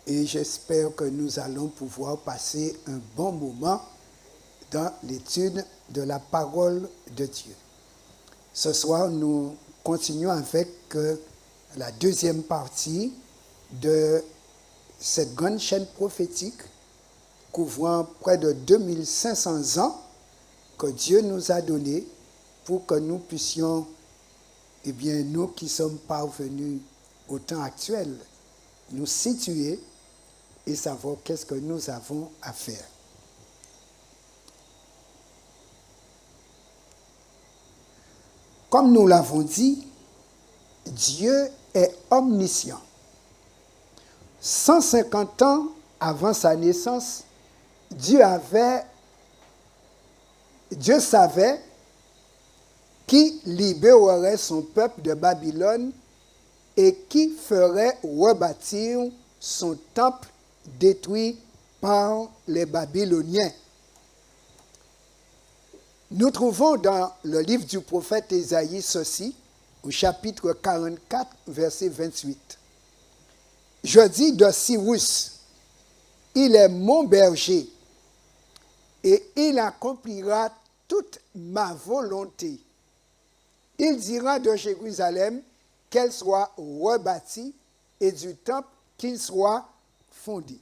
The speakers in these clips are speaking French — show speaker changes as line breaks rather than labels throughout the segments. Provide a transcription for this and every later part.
et j'espère que nous allons pouvoir passer un bon moment dans l'étude de la parole de Dieu. Ce soir, nous continuons avec la deuxième partie de cette grande chaîne prophétique couvrant près de 2500 ans que Dieu nous a donné pour que nous puissions, nous qui sommes parvenus au temps actuel, nous situer et savoir qu'est-ce que nous avons à faire. Comme nous l'avons dit, Dieu est omniscient. 150 ans avant sa naissance, Dieu savait qui libérerait son peuple de Babylone et qui ferait rebâtir son temple détruit par les Babyloniens. Nous trouvons dans le livre du prophète Ésaïe ceci, au chapitre 44, verset 28. « Je dis de Cyrus, il est mon berger, et il accomplira toute ma volonté. Il dira de Jérusalem qu'elle soit rebâtie et du temple qu'il soit fondé. »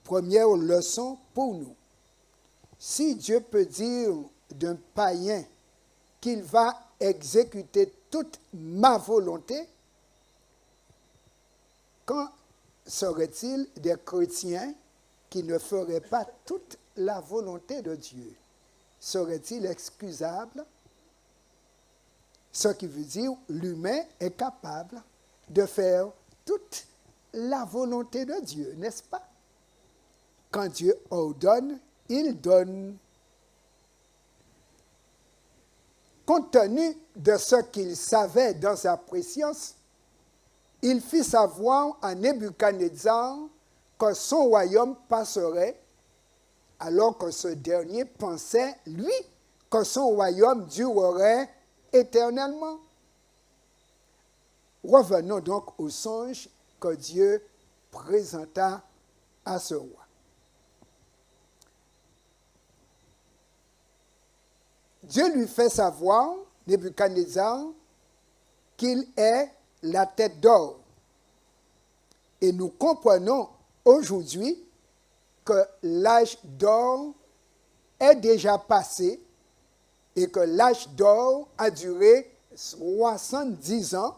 Première leçon pour nous. Si Dieu peut dire d'un païen qu'il va exécuter toute ma volonté, quand serait-il des chrétiens qui ne feraient pas toute la volonté de Dieu? Serait-il excusable? Ce qui veut dire l'humain est capable de faire toute la volonté de Dieu, n'est-ce pas? Quand Dieu ordonne, il donne. Compte tenu de ce qu'il savait dans sa préscience, il fit savoir à Nebuchadnezzar que son royaume passerait, alors que ce dernier pensait, lui, que son royaume durerait éternellement. Revenons donc au songe que Dieu présenta à ce roi. Dieu lui fait savoir, Nebuchadnezzar, qu'il est la tête d'or. Et nous comprenons aujourd'hui que l'âge d'or est déjà passé et que l'âge d'or a duré 70 ans,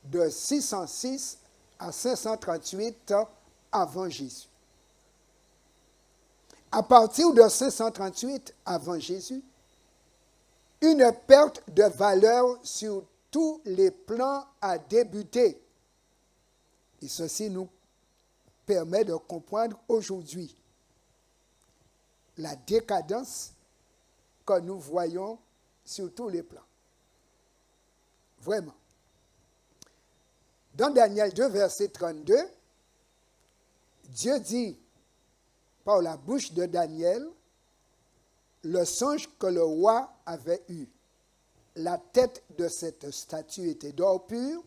de 606 à 538 avant Jésus. À partir de 538 avant Jésus, une perte de valeur sur tous les plans a débuté. Et ceci nous permet de comprendre aujourd'hui la décadence que nous voyons sur tous les plans. Vraiment. Dans Daniel 2, verset 32, Dieu dit par la bouche de Daniel le songe que le roi avait eu. La tête de cette statue était d'or pur,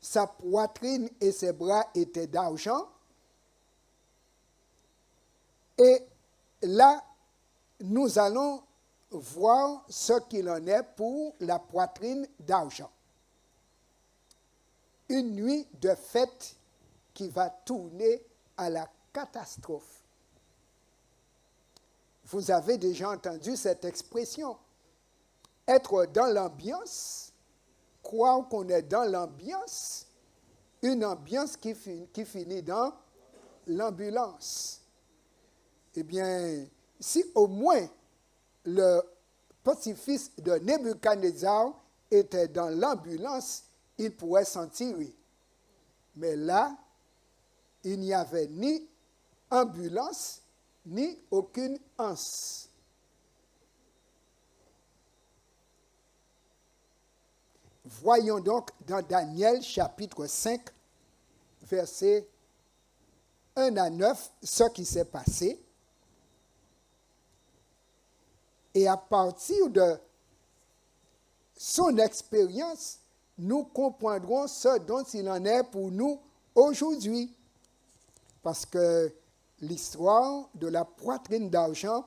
sa poitrine et ses bras étaient d'argent. Et là, nous allons voir ce qu'il en est pour la poitrine d'argent. Une nuit de fête qui va tourner à la catastrophe. Vous avez déjà entendu cette expression. Être dans l'ambiance, croire qu'on est dans l'ambiance, une ambiance qui finit dans l'ambulance. Eh bien, si au moins le petit-fils de Nebuchadnezzar était dans l'ambulance, il pourrait s'en tirer. Mais là, il n'y avait ni ambulance, ni aucune anse. Voyons donc dans Daniel chapitre 5, versets 1 à 9, ce qui s'est passé. Et à partir de son expérience, nous comprendrons ce dont il en est pour nous aujourd'hui. parce que l'histoire de la poitrine d'argent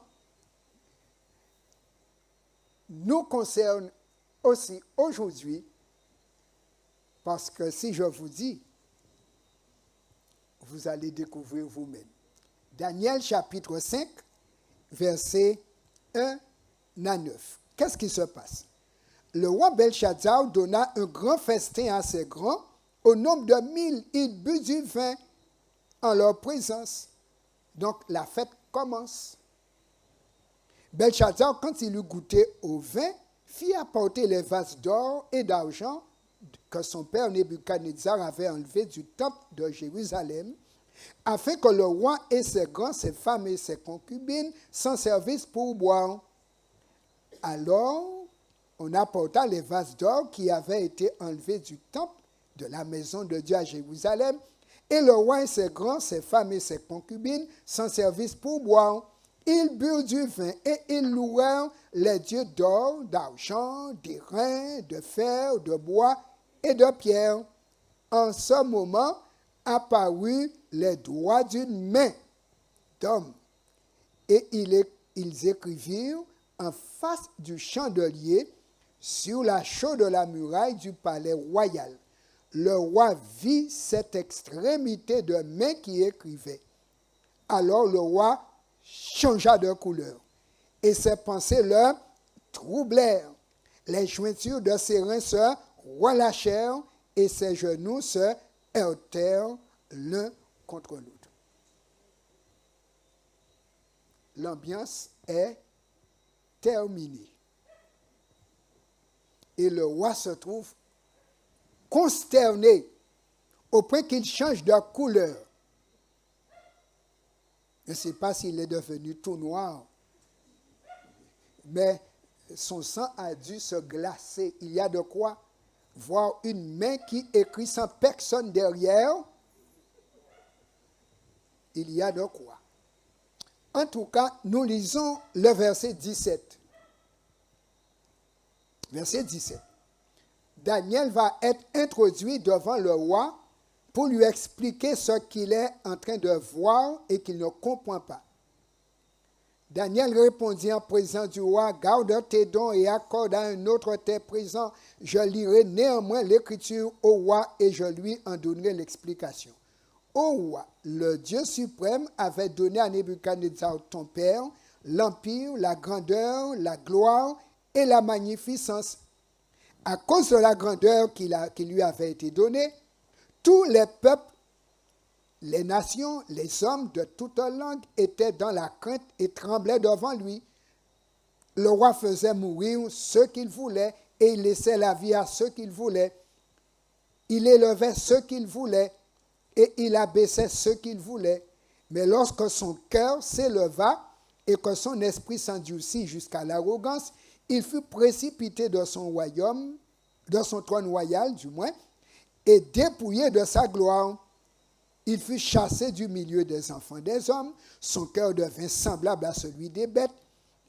nous concerne aussi aujourd'hui, parce que si je vous dis, vous allez découvrir vous-même. Daniel chapitre 5, versets 1 à 9. Qu'est-ce qui se passe? Le roi Belshazzar donna un grand festin à ses grands, au nombre de 1000, il but du vin en leur présence. Donc la fête commence. Belshazzar, quand il eut goûté au vin, fit apporter les vases d'or et d'argent que son père Nebuchadnezzar avait enlevés du temple de Jérusalem, afin que le roi et ses grands, ses femmes et ses concubines s'en servissent pour boire. Alors, on apporta les vases d'or qui avaient été enlevés du temple de la maison de Dieu à Jérusalem, et le roi et ses grands, ses femmes et ses concubines s'en servissent pour boire. Ils burent du vin et ils louèrent les dieux d'or, d'argent, d'airain, de fer, de bois et de pierre. En ce moment apparurent les doigts d'une main d'homme, et ils écrivirent en face du chandelier sur la chaux de la muraille du palais royal. Le roi vit cette extrémité de main qui écrivait. Alors le roi changea de couleur, et ses pensées le troublèrent. Les jointures de ses reins se relâchèrent, et ses genoux se heurtèrent l'un contre l'autre. L'ambiance est terminée. Et le roi se trouve consterné au point qu'il change de couleur. Je ne sais pas s'il est devenu tout noir, mais son sang a dû se glacer. Il y a de quoi voir une main qui écrit sans personne derrière. Il y a de quoi. En tout cas, nous lisons le verset 17. Verset 17. Daniel va être introduit devant le roi pour lui expliquer ce qu'il est en train de voir et qu'il ne comprend pas. Daniel répondit en présence du roi, « Garde tes dons et accorde à un autre tes présents. Je lirai néanmoins l'écriture au roi et je lui en donnerai l'explication. » Ô roi, le Dieu suprême avait donné à Nebuchadnezzar ton père l'empire, la grandeur, la gloire et la magnificence. À cause de la grandeur qui lui avait été donnée, tous les peuples, les nations, les hommes de toute langue étaient dans la crainte et tremblaient devant lui. Le roi faisait mourir ceux qu'il voulait et il laissait la vie à ceux qu'il voulait. Il élevait ceux qu'il voulait et il abaissait ceux qu'il voulait. Mais lorsque son cœur s'éleva et que son esprit s'endurcit jusqu'à l'arrogance, il fut précipité de son royaume, de son trône royal du moins, et dépouillé de sa gloire. Il fut chassé du milieu des enfants des hommes, son cœur devint semblable à celui des bêtes,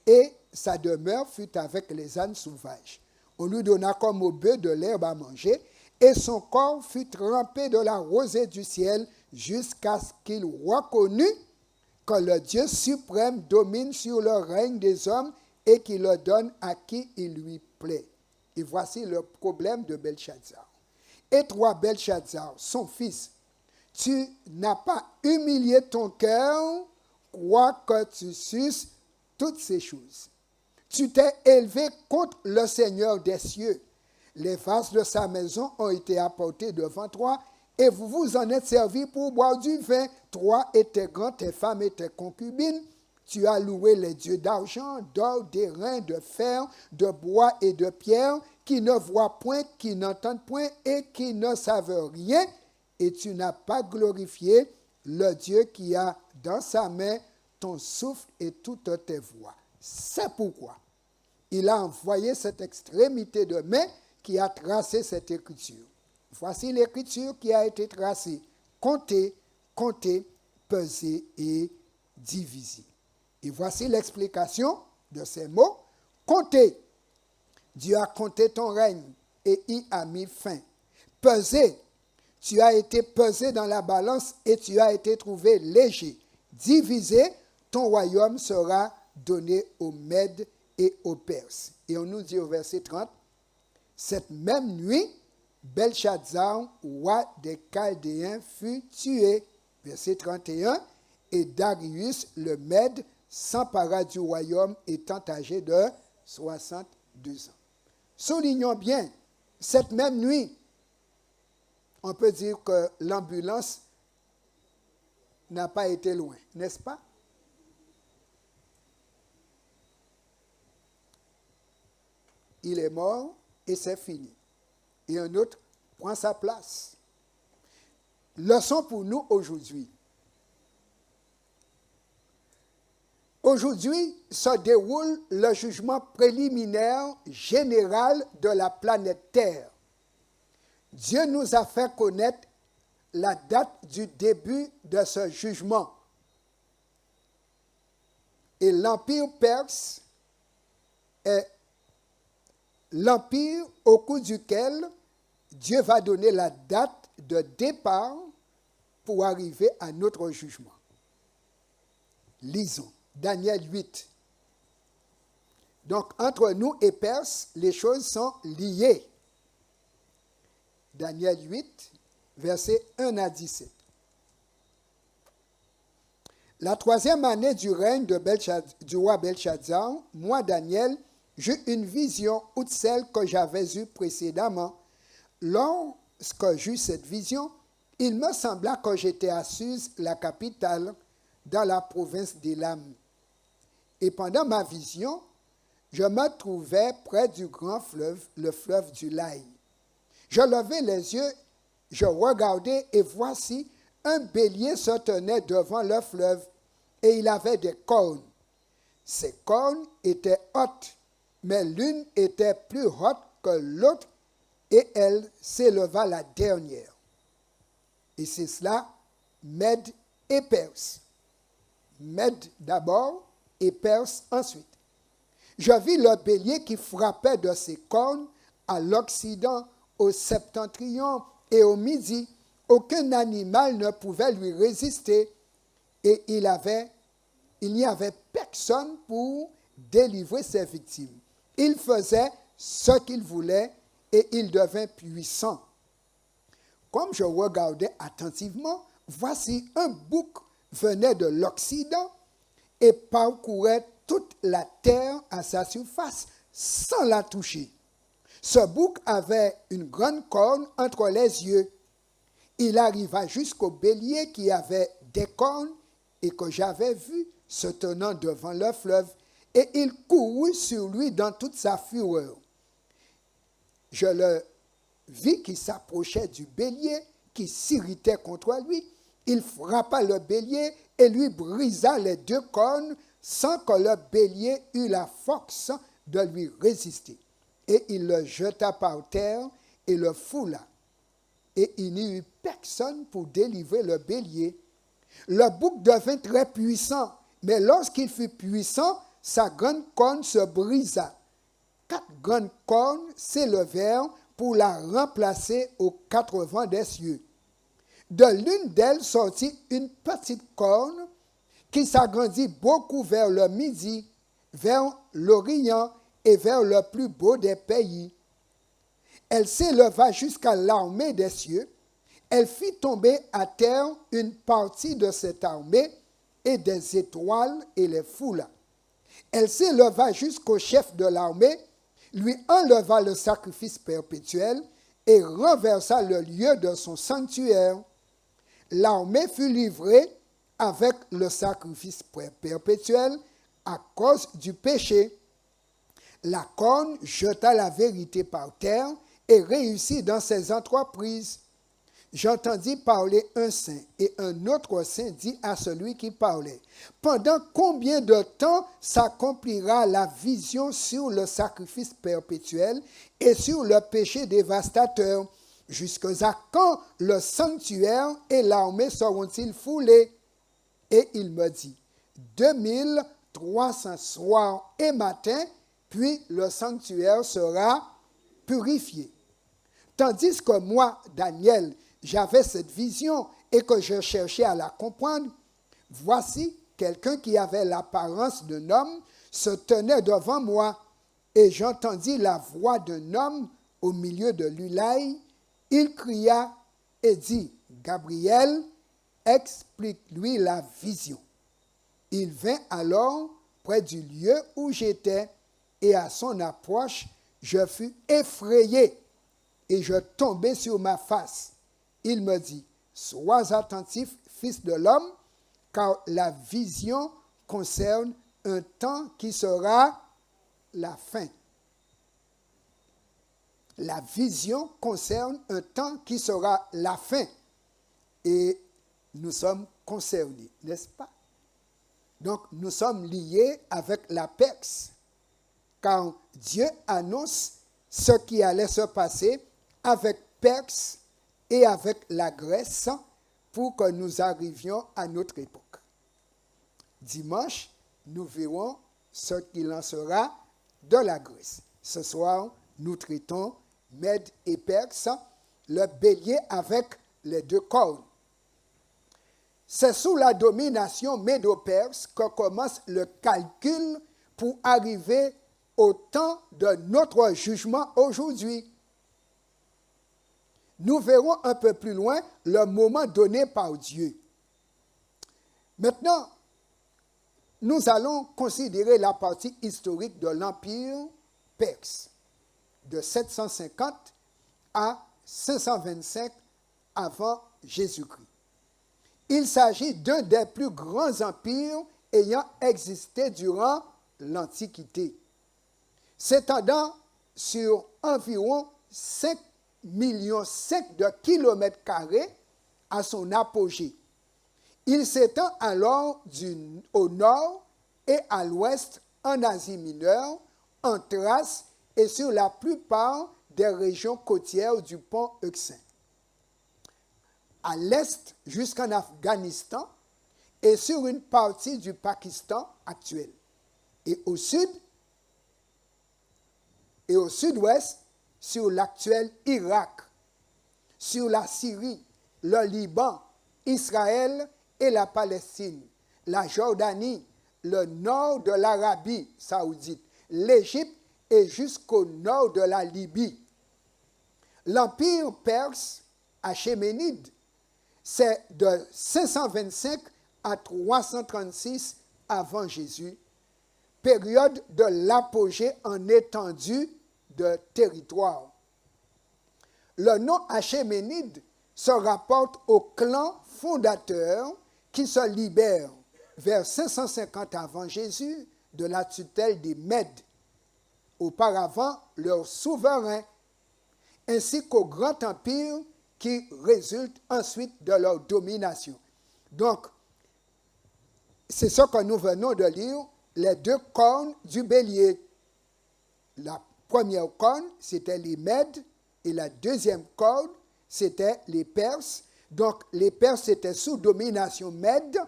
et sa demeure fut avec les ânes sauvages. On lui donna comme au bœuf de l'herbe à manger, et son corps fut trempé de la rosée du ciel, jusqu'à ce qu'il reconnût que le Dieu suprême domine sur le règne des hommes et qu'il le donne à qui il lui plaît. Et voici le problème de Belshazzar. Et toi, Belshazzar, son fils, tu n'as pas humilié ton cœur, quoique tu susses toutes ces choses. Tu t'es élevé contre le Seigneur des cieux. Les vases de sa maison ont été apportés devant toi, et vous vous en êtes servis pour boire du vin, toi et tes grands, tes femmes et tes concubines. Tu as loué les dieux d'argent, d'or, d'airain, de fer, de bois et de pierre, qui ne voient point, qui n'entendent point et qui ne savent rien, et tu n'as pas glorifié le Dieu qui a dans sa main ton souffle et toutes tes voies. C'est pourquoi il a envoyé cette extrémité de main qui a tracé cette écriture. Voici l'écriture qui a été tracée. Comptez, comptez, pesez et divisez. Et voici l'explication de ces mots. Comptez. Dieu a compté ton règne et y a mis fin. Pesez. tu as été pesé dans la balance et tu as été trouvé léger. Divisé, ton royaume sera donné aux Mèdes et aux Perses. Et on nous dit au verset 30, cette même nuit, Belshazzar, roi des Chaldéens, fut tué. Verset 31, et Darius le Mède s'empara du royaume étant âgé de 62 ans. Soulignons bien, cette même nuit, on peut dire que l'ambulance n'a pas été loin, n'est-ce pas? Il est mort et c'est fini. Et un autre prend sa place. Leçon pour nous aujourd'hui. Aujourd'hui se déroule le jugement préliminaire général de la planète Terre. Dieu nous a fait connaître la date du début de ce jugement. Et l'Empire perse est l'empire au cours duquel Dieu va donner la date de départ pour arriver à notre jugement. Lisons Daniel 8. Donc, entre nous et Perse, les choses sont liées. Daniel 8, versets 1 à 17. La 3e année du règne du roi Belshazzar, moi, Daniel, j'eus une vision outre celle que j'avais eue précédemment. Lorsque j'eus cette vision, il me sembla que j'étais à Suse, la capitale, dans la province d'Élam. Et pendant ma vision, je me trouvais près du grand fleuve, le fleuve du Laï. Je levai les yeux, je regardai, et voici, un bélier se tenait devant le fleuve, et il avait des cornes. Ces cornes étaient hautes, mais l'une était plus haute que l'autre, et elle s'éleva la dernière. Et c'est cela, Mède et Perse. Mède d'abord, et Perse ensuite. Je vis le bélier qui frappait de ses cornes à l'Occident, au septentrion et au midi. Aucun animal ne pouvait lui résister et il n'y avait personne pour délivrer ses victimes. Il faisait ce qu'il voulait et il devint puissant. Comme je regardais attentivement, voici un bouc venait de l'Occident et parcourait toute la terre à sa surface sans la toucher. Ce bouc avait une grande corne entre les yeux. Il arriva jusqu'au bélier qui avait des cornes et que j'avais vu se tenant devant le fleuve, et il courut sur lui dans toute sa fureur. Je le vis qui s'approchait du bélier, qui s'irritait contre lui. Il frappa le bélier et lui brisa les 2 cornes sans que le bélier eût la force de lui résister. Et il le jeta par terre et le foula. Et il n'y eut personne pour délivrer le bélier. Le bouc devint très puissant, mais lorsqu'il fut puissant, sa grande corne se brisa. 4 grandes cornes s'élevèrent pour la remplacer aux 4 vents des cieux. De l'une d'elles sortit une petite corne qui s'agrandit beaucoup vers le midi, vers l'Orient et vers le plus beau des pays. Elle s'éleva jusqu'à l'armée des cieux. Elle fit tomber à terre une partie de cette armée et des étoiles et les foula. Elle s'éleva jusqu'au chef de l'armée, lui enleva le sacrifice perpétuel et renversa le lieu de son sanctuaire. L'armée fut livrée avec le sacrifice perpétuel à cause du péché. La corne jeta la vérité par terre et réussit dans ses entreprises. J'entendis parler un saint, et un autre saint dit à celui qui parlait, « Pendant combien de temps s'accomplira la vision sur le sacrifice perpétuel et sur le péché dévastateur? Jusqu'à quand le sanctuaire et l'armée seront-ils foulés? » Et il me dit, 2300 soirs et matins, puis le sanctuaire sera purifié. Tandis que moi, Daniel, j'avais cette vision et que je cherchais à la comprendre, voici quelqu'un qui avait l'apparence d'un homme se tenait devant moi, et j'entendis la voix d'un homme au milieu de l'Ulaï. Il cria et dit, Gabriel, explique-lui la vision. Il vint alors près du lieu où j'étais, et à son approche, je fus effrayé, et je tombai sur ma face. Il me dit, sois attentif, fils de l'homme, car la vision concerne un temps qui sera la fin. La vision concerne un temps qui sera la fin. Et nous sommes concernés, n'est-ce pas? Donc, nous sommes liés avec la Perse, car Dieu annonce ce qui allait se passer avec Perse et avec la Grèce pour que nous arrivions à notre époque. Dimanche, nous verrons ce qu'il en sera de la Grèce. Ce soir, nous traitons Mède et Perse, le bélier avec les deux cornes. C'est sous la domination médo-perse que commence le calcul pour arriver au temps de notre jugement aujourd'hui. Nous verrons un peu plus loin le moment donné par Dieu. Maintenant, nous allons considérer la partie historique de l'Empire perse, de 750 à 525 avant Jésus-Christ. Il s'agit d'un des plus grands empires ayant existé durant l'Antiquité, s'étendant sur environ 5,5 millions de kilomètres carrés à son apogée. Il s'étend alors au nord et à l'ouest en Asie mineure, en Thrace et sur la plupart des régions côtières du pont Euxin. À l'est jusqu'en Afghanistan et sur une partie du Pakistan actuel. Et au sud et au sud-ouest sur l'actuel Irak, sur la Syrie, le Liban, Israël et la Palestine, la Jordanie, le nord de l'Arabie saoudite, l'Égypte et jusqu'au nord de la Libye. L'empire perse achéménide, c'est de 525 à 336 avant Jésus, période de l'apogée en étendue de territoire. Le nom achéménide se rapporte au clan fondateur qui se libère vers 550 avant Jésus de la tutelle des Mèdes, auparavant leur souverain, ainsi qu'au grand empire qui résulte ensuite de leur domination. Donc, c'est ce que nous venons de lire, les deux cornes du bélier. La première corne, c'était les Mèdes, et la deuxième corne, c'était les Perses. Donc, les Perses étaient sous domination Mède,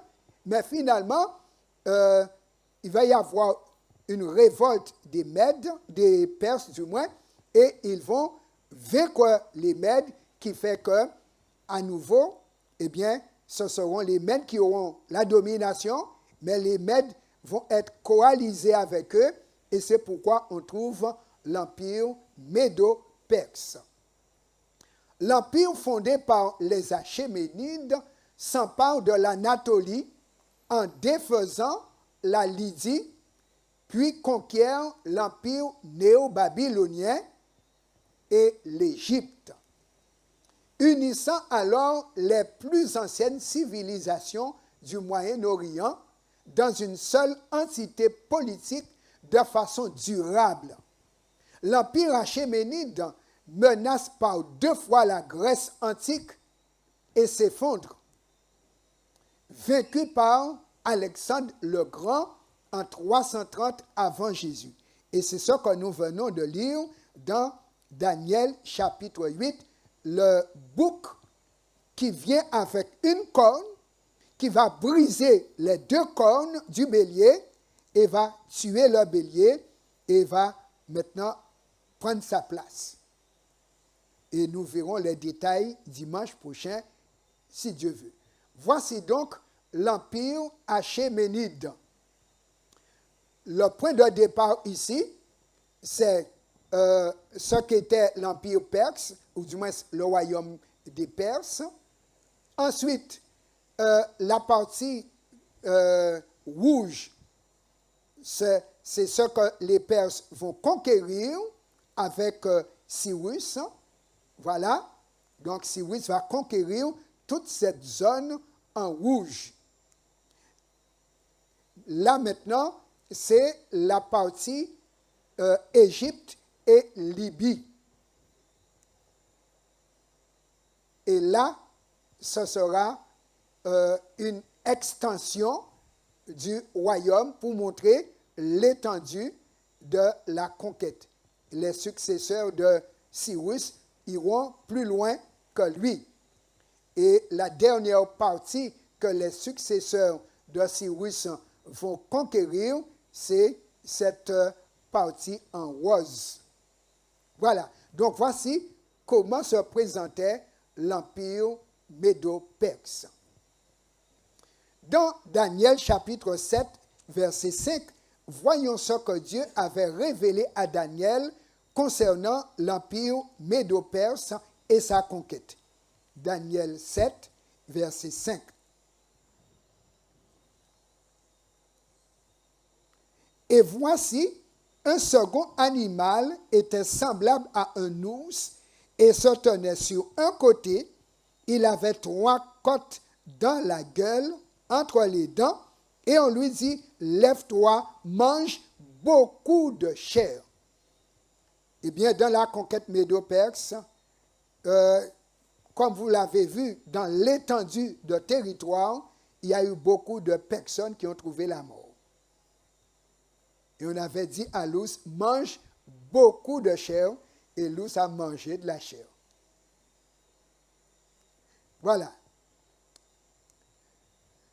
mais finalement, il va y avoir une révolte des Mèdes, des Perses du moins, et ils vont vaincre les Mèdes, qui fait que, à nouveau, eh bien, ce seront les Mèdes qui auront la domination, mais les Mèdes vont être coalisés avec eux, et c'est pourquoi on trouve l'empire médo-perse. L'empire fondé par les Achéménides s'empare de l'Anatolie en défaisant la Lydie, puis conquiert l'empire néo-babylonien et l'Égypte, unissant alors les plus anciennes civilisations du Moyen-Orient dans une seule entité politique de façon durable. L'empire achéménide menace par deux fois la Grèce antique et s'effondre, vaincu par Alexandre le Grand en 330 avant Jésus. Et c'est ce que nous venons de lire dans Daniel chapitre 8, le bouc qui vient avec une corne, qui va briser les deux cornes du bélier et va tuer le bélier et va maintenant prendre sa place. Et nous verrons les détails dimanche prochain, si Dieu veut. Voici donc l'empire achéménide. Le point de départ ici, c'est ce qu'était l'empire perse, ou du moins le royaume des Perses. Ensuite, la partie rouge, c'est ce que les Perses vont conquérir avec Cyrus. Voilà. Donc Cyrus va conquérir toute cette zone en rouge. Là maintenant, c'est la partie Égypte et Libye. Et là, ce sera une extension du royaume pour montrer l'étendue de la conquête. Les successeurs de Cyrus iront plus loin que lui. Et la dernière partie que les successeurs de Cyrus vont conquérir, c'est cette partie en rose. Voilà. Donc voici comment se présentait l'empire médo-perse. Dans Daniel chapitre 7, verset 5, voyons ce que Dieu avait révélé à Daniel concernant l'empire médo-perse et sa conquête. Daniel 7, verset 5. Et voici, un second animal était semblable à un ours et se tenait sur un côté. Il avait 3 côtes dans la gueule, entre les dents, et on lui dit, lève-toi, mange beaucoup de chair. Eh bien, dans la conquête médo-perse, comme vous l'avez vu, dans l'étendue de territoire, il y a eu beaucoup de personnes qui ont trouvé la mort. Et on avait dit à l'ours, mange beaucoup de chair, et l'ours a mangé de la chair. Voilà.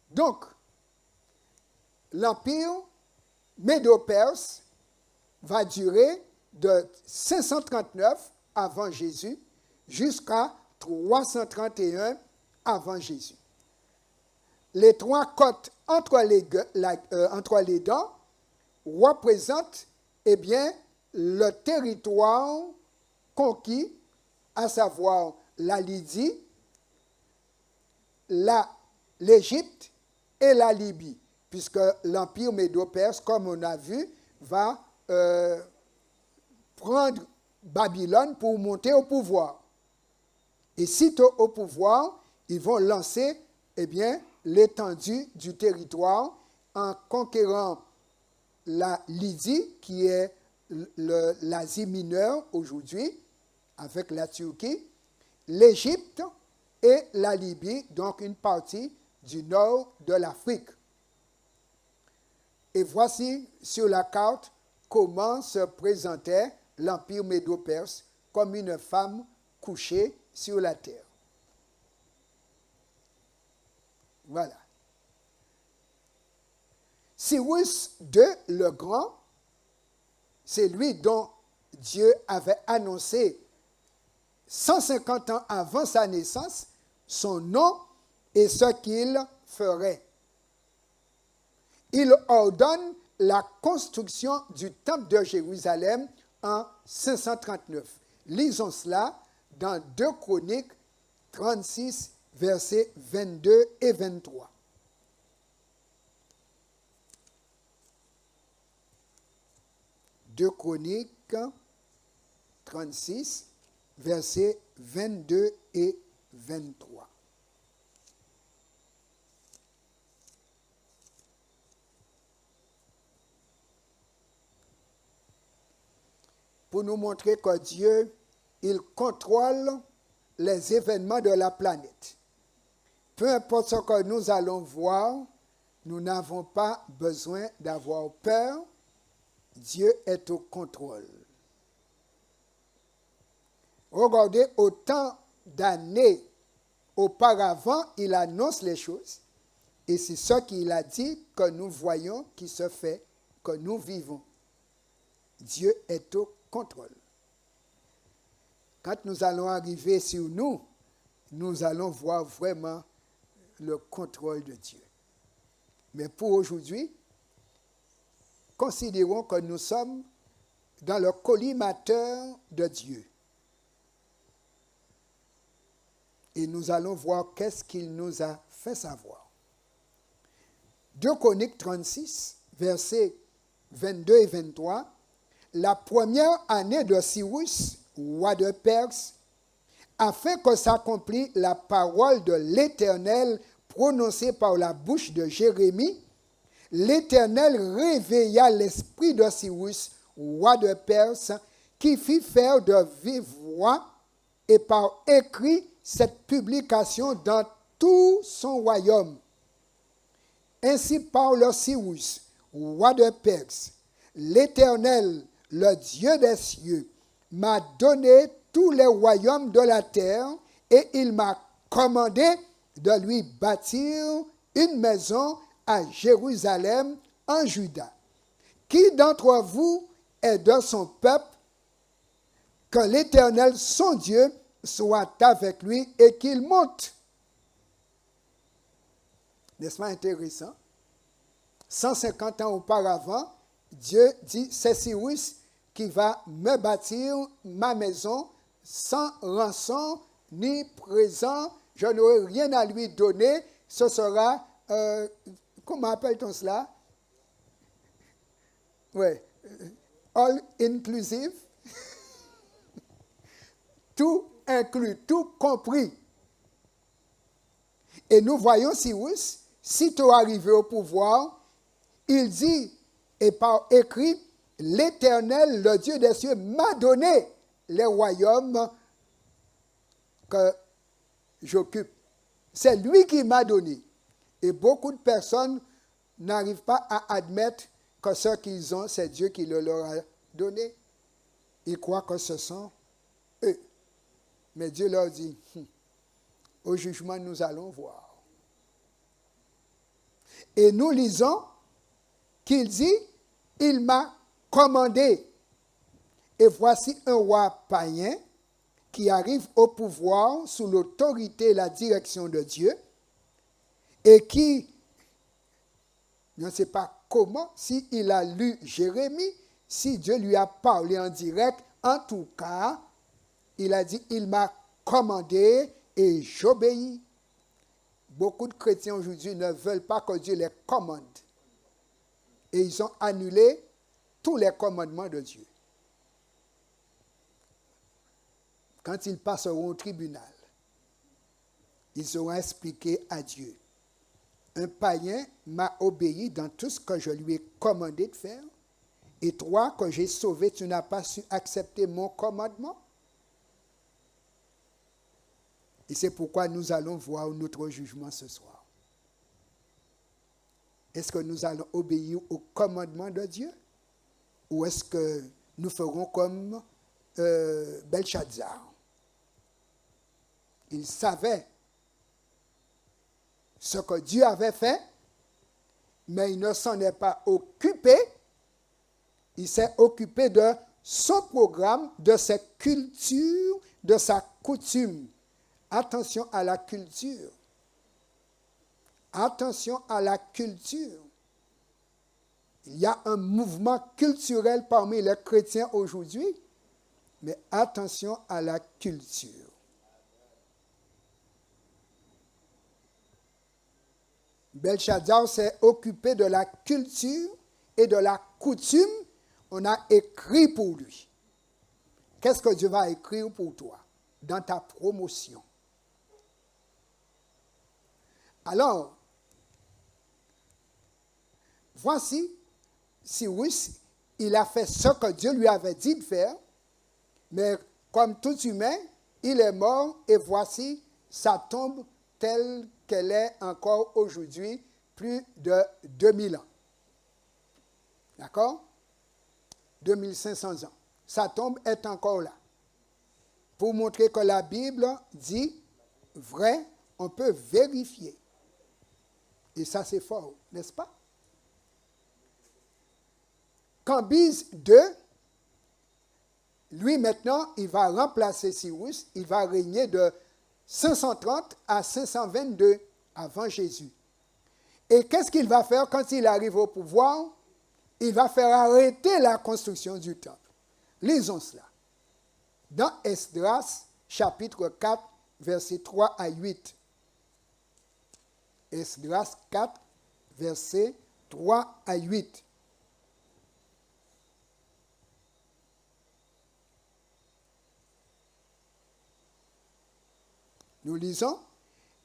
Donc, l'empire médo-perse va durer de 539 avant Jésus jusqu'à 331 avant Jésus. Les 3 côtes entre les dents représentent eh bien, le territoire conquis, à savoir la Lydie, l'Égypte et la Libye, puisque l'empire médo-perse, comme on a vu, va prendre Babylone pour monter au pouvoir. Et sitôt au pouvoir, ils vont lancer eh bien, l'étendue du territoire en conquérant la Lydie, qui est l'Asie mineure aujourd'hui, avec la Turquie, l'Égypte et la Libye, donc une partie du nord de l'Afrique. Et voici sur la carte comment se présentait l'empire médo-perse comme une femme couchée sur la terre. Voilà. Cyrus II le Grand, c'est lui dont Dieu avait annoncé 150 ans avant sa naissance son nom et ce qu'il ferait. Il ordonne la construction du temple de Jérusalem en 539. Lisons cela dans 2 Chroniques 36, versets 22 et 23. Deux Chroniques 36, versets 22 et 23. Pour nous montrer que Dieu, il contrôle les événements de la planète. Peu importe ce que nous allons voir, nous n'avons pas besoin d'avoir peur. Dieu est au contrôle. Regardez, autant d'années auparavant, il annonce les choses. Et c'est ce qu'il a dit que nous voyons qui se fait, que nous vivons. Dieu est au contrôle. quand nous allons arriver sur nous, nous allons voir vraiment le contrôle de Dieu. Mais pour aujourd'hui, considérons que nous sommes dans le collimateur de Dieu. Et nous allons voir qu'est-ce qu'il nous a fait savoir. 2 Chroniques 36, versets 22 et 23. La première année de Cyrus, roi de Perse, afin que s'accomplisse la parole de l'Éternel prononcée par la bouche de Jérémie, l'Éternel réveilla l'esprit de Cyrus, roi de Perse, qui fit faire de vive voix et par écrit cette publication dans tout son royaume. Ainsi parle Cyrus, roi de Perse, l'Éternel, le Dieu des cieux, m'a donné tous les royaumes de la terre et il m'a commandé de lui bâtir une maison à Jérusalem en Juda. Qui d'entre vous est de son peuple, que l'Éternel, son Dieu, soit avec lui et qu'il monte. N'est-ce pas intéressant? 150 ans auparavant, Dieu dit, c'est Cyrus qui va me bâtir ma maison sans rançon ni présent. Je n'aurai rien à lui donner. Ce sera, comment appelle-t-on cela? Oui, all inclusive. Tout inclus, tout compris. Et nous voyons Cyrus, sitôt arrivé au pouvoir, il dit, et par écrit, l'Éternel, le Dieu des cieux, m'a donné les royaumes que j'occupe. C'est lui qui m'a donné. Et beaucoup de personnes n'arrivent pas à admettre que ce qu'ils ont, c'est Dieu qui le leur a donné. Ils croient que ce sont eux. Mais Dieu leur dit, au jugement, nous allons voir. Et nous lisons qu'il dit, il m'a commandé. Et voici un roi païen qui arrive au pouvoir sous l'autorité et la direction de Dieu et qui, je ne sais pas comment, s'il a lu Jérémie, si Dieu lui a parlé en direct, en tout cas, il a dit, il m'a commandé et j'obéis. Beaucoup de chrétiens aujourd'hui ne veulent pas que Dieu les commande. Et ils ont annulé tous les commandements de Dieu. Quand ils passeront au tribunal, ils seront expliqués à Dieu. Un païen m'a obéi dans tout ce que je lui ai commandé de faire. Et toi, que j'ai sauvé, tu n'as pas su accepter mon commandement. Et c'est pourquoi nous allons voir notre jugement ce soir. Est-ce que nous allons obéir au commandement de Dieu? Ou est-ce que nous ferons comme Belshazzar? Il savait ce que Dieu avait fait, mais il ne s'en est pas occupé. Il s'est occupé de son programme, de sa culture, de sa coutume. Attention à la culture. Attention à la culture. Il y a un mouvement culturel parmi les chrétiens aujourd'hui, mais attention à la culture. Belshazzar s'est occupé de la culture et de la coutume. On a écrit pour lui. Qu'est-ce que Dieu va écrire pour toi dans ta promotion? Alors, voici, Cyrus, il a fait ce que Dieu lui avait dit de faire, mais comme tout humain, il est mort et voici sa tombe telle qu'elle est encore aujourd'hui, plus de 2000 ans. D'accord? 2500 ans. Sa tombe est encore là. Pour montrer que la Bible dit vrai, on peut vérifier. Et ça, c'est fort, n'est-ce pas? Cambyse II, lui maintenant, il va remplacer Cyrus, il va régner de 530 à 522 avant Jésus. Et qu'est-ce qu'il va faire quand il arrive au pouvoir? Il va faire arrêter la construction du temple. Lisons cela. Dans Esdras, chapitre 4, versets 3 à 8. Esdras 4, versets 3 à 8. Nous lisons.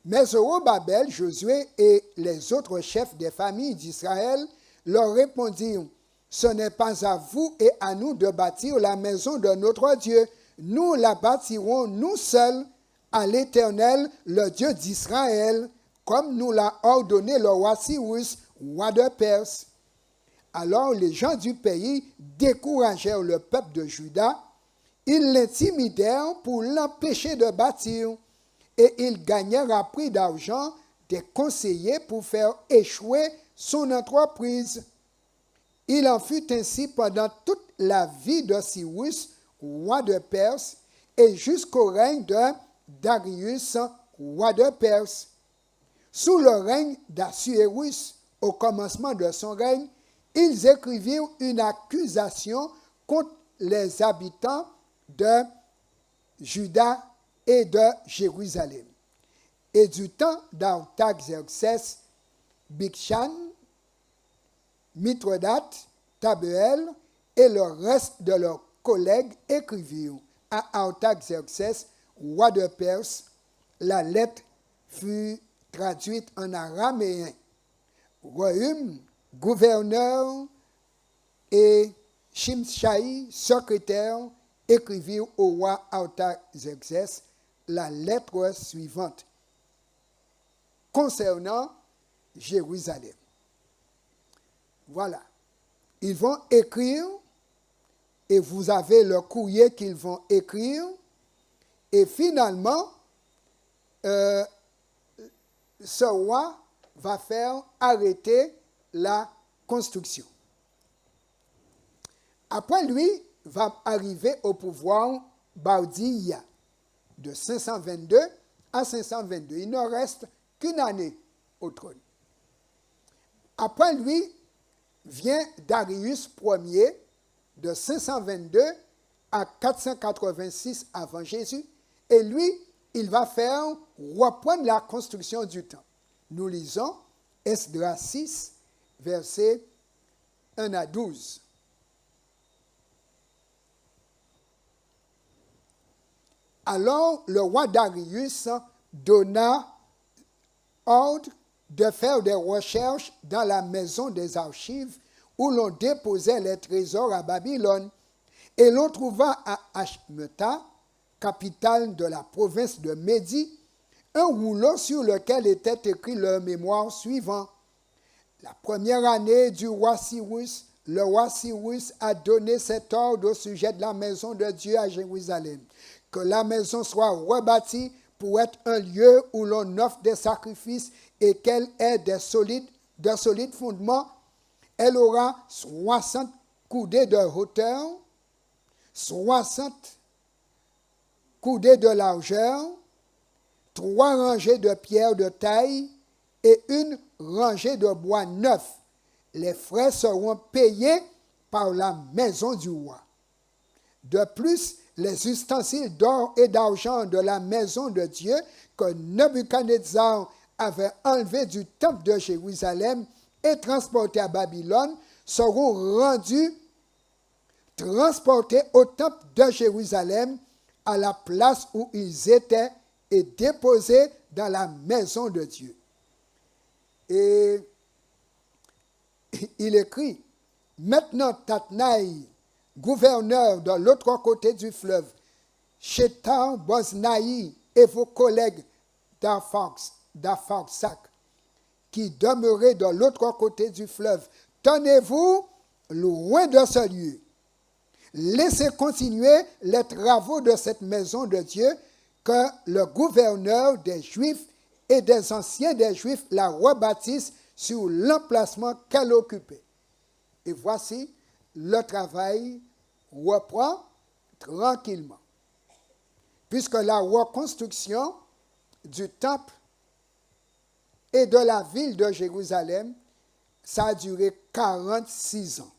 Mais Zorobabel, Josué et les autres chefs des familles d'Israël leur répondirent, ce n'est pas à vous et à nous de bâtir la maison de notre Dieu. Nous la bâtirons nous seuls à l'Éternel, le Dieu d'Israël, comme nous l'a ordonné le roi Cyrus, roi de Perse. Alors les gens du pays découragèrent le peuple de Juda. Ils l'intimidèrent pour l'empêcher de bâtir. Et ils gagnèrent à prix d'argent des conseillers pour faire échouer son entreprise. Il en fut ainsi pendant toute la vie de Cyrus, roi de Perse, et jusqu'au règne de Darius, roi de Perse. Sous le règne d'Assuérus, au commencement de son règne, ils écrivirent une accusation contre les habitants de Juda et de Jérusalem. Et du temps d'Artaxerxès, Bikshan, Mithredath, Tabeel et le reste de leurs collègues écrivirent à Artaxerxès, roi de Perse. La lettre fut traduite en araméen. Rehum, gouverneur, et Shimshai, secrétaire, écrivirent au roi Artaxerxès la lettre suivante concernant Jérusalem. Voilà. Ils vont écrire, et vous avez le courrier qu'ils vont écrire, et finalement, ce roi va faire arrêter la construction. Après lui, va arriver au pouvoir Bardiya, de 522 à 522. Il ne reste qu'une année au trône. Après lui vient Darius Ier, de 522 à 486 avant Jésus, et lui, il va faire reprendre la construction du temple. Nous lisons Esdras 6, versets 1 à 12. Alors le roi Darius donna ordre de faire des recherches dans la maison des archives où l'on déposait les trésors à Babylone, et l'on trouva à Ashmeta, capitale de la province de Médie, un rouleau sur lequel était écrit le mémoire suivant. La première année du roi Cyrus, le roi Cyrus a donné cet ordre au sujet de la maison de Dieu à Jérusalem, que la maison soit rebâtie pour être un lieu où l'on offre des sacrifices et qu'elle ait de solides fondements. Elle aura 60 coudées de hauteur, 60 coudées de largeur, 3 rangées de pierres de taille et une rangée de bois neuf. Les frais seront payés par la maison du roi. De plus, les ustensiles d'or et d'argent de la maison de Dieu que Nebuchadnezzar avait enlevés du temple de Jérusalem et transportés à Babylone seront transportés au temple de Jérusalem à la place où ils étaient et déposés dans la maison de Dieu. Et il écrit, maintenant Tatnaï, gouverneur de l'autre côté du fleuve, Shetar Boznaï et vos collègues d'Apharsac, qui demeuraient de l'autre côté du fleuve, tenez-vous loin de ce lieu. Laissez continuer les travaux de cette maison de Dieu, que le gouverneur des Juifs et des anciens des Juifs la rebâtissent sur l'emplacement qu'elle occupait. Et voici, le travail reprend, tranquillement. Puisque la reconstruction du temple et de la ville de Jérusalem, ça a duré 46 ans.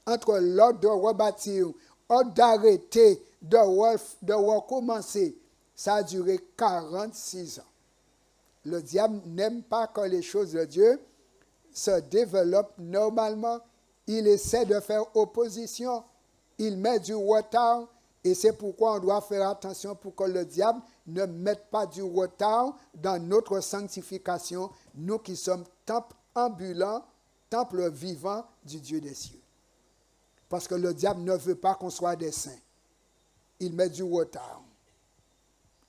Entre l'ordre de rebâtir, l'ordre d'arrêter, de recommencer, ça a duré 46 ans. Le diable n'aime pas quand les choses de Dieu se développent normalement. Il essaie de faire opposition. Il met du retard. Et c'est pourquoi on doit faire attention pour que le diable ne mette pas du retard dans notre sanctification, nous qui sommes temple ambulant, temple vivant du Dieu des cieux. Parce que le diable ne veut pas qu'on soit des saints. Il met du retard.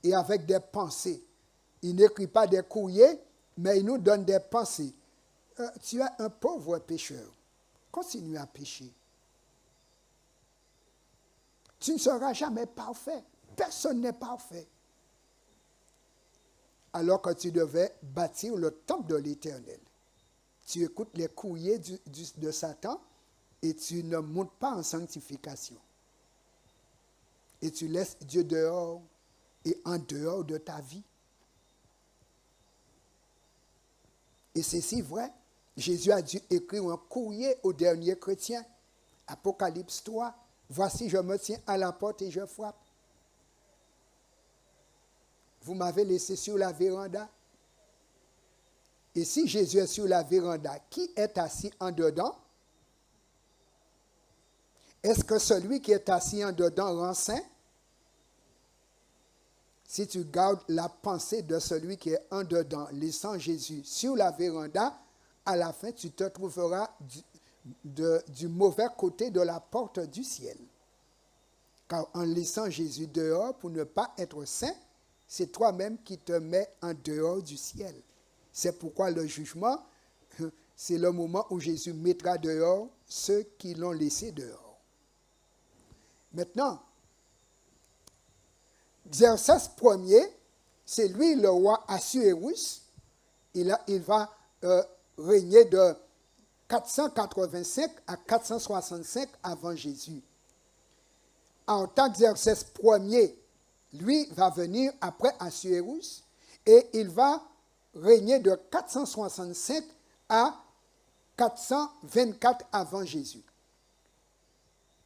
Et avec des pensées. Il n'écrit pas des courriers, mais il nous donne des pensées. Tu es un pauvre pécheur. Continue à pécher. Tu ne seras jamais parfait. Personne n'est parfait. Alors que tu devais bâtir le temple de l'Éternel. Tu écoutes les courriers de Satan et tu ne montes pas en sanctification. Et tu laisses Dieu dehors et en dehors de ta vie. Et c'est si vrai. Jésus a dû écrire un courrier aux derniers chrétiens. Apocalypse 3. Voici, je me tiens à la porte et je frappe. Vous m'avez laissé sur la véranda. Et si Jésus est sur la véranda, qui est assis en dedans? Est-ce que celui qui est assis en dedans rend saint? Si tu gardes la pensée de celui qui est en dedans, laissant Jésus sur la véranda, à la fin, tu te trouveras du mauvais côté de la porte du ciel. Car en laissant Jésus dehors pour ne pas être saint, c'est toi-même qui te mets en dehors du ciel. C'est pourquoi le jugement, c'est le moment où Jésus mettra dehors ceux qui l'ont laissé dehors. Maintenant, Xerxès Ier, c'est lui le roi Assuérus. Il va régner de 485 à 465 avant Jésus. Artaxerxès Ier, lui, va venir après Assuérus et il va régner de 465 à 424 avant Jésus.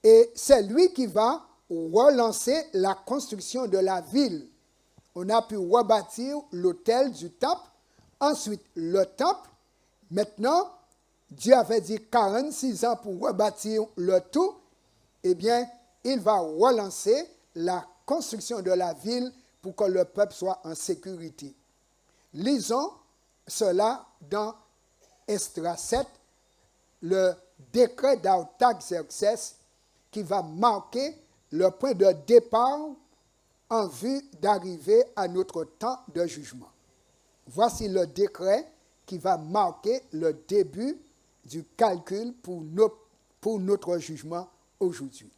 Et c'est lui qui va relancer la construction de la ville. On a pu rebâtir l'autel du temple, ensuite le temple. Maintenant, Dieu avait dit 46 ans pour rebâtir le tout. Eh bien, il va relancer la construction de la ville pour que le peuple soit en sécurité. Lisons cela dans Esdras 7, le décret d'Artaxerxès qui va marquer le point de départ en vue d'arriver à notre temps de jugement. Voici le décret qui va marquer le début du calcul pour notre jugement aujourd'hui.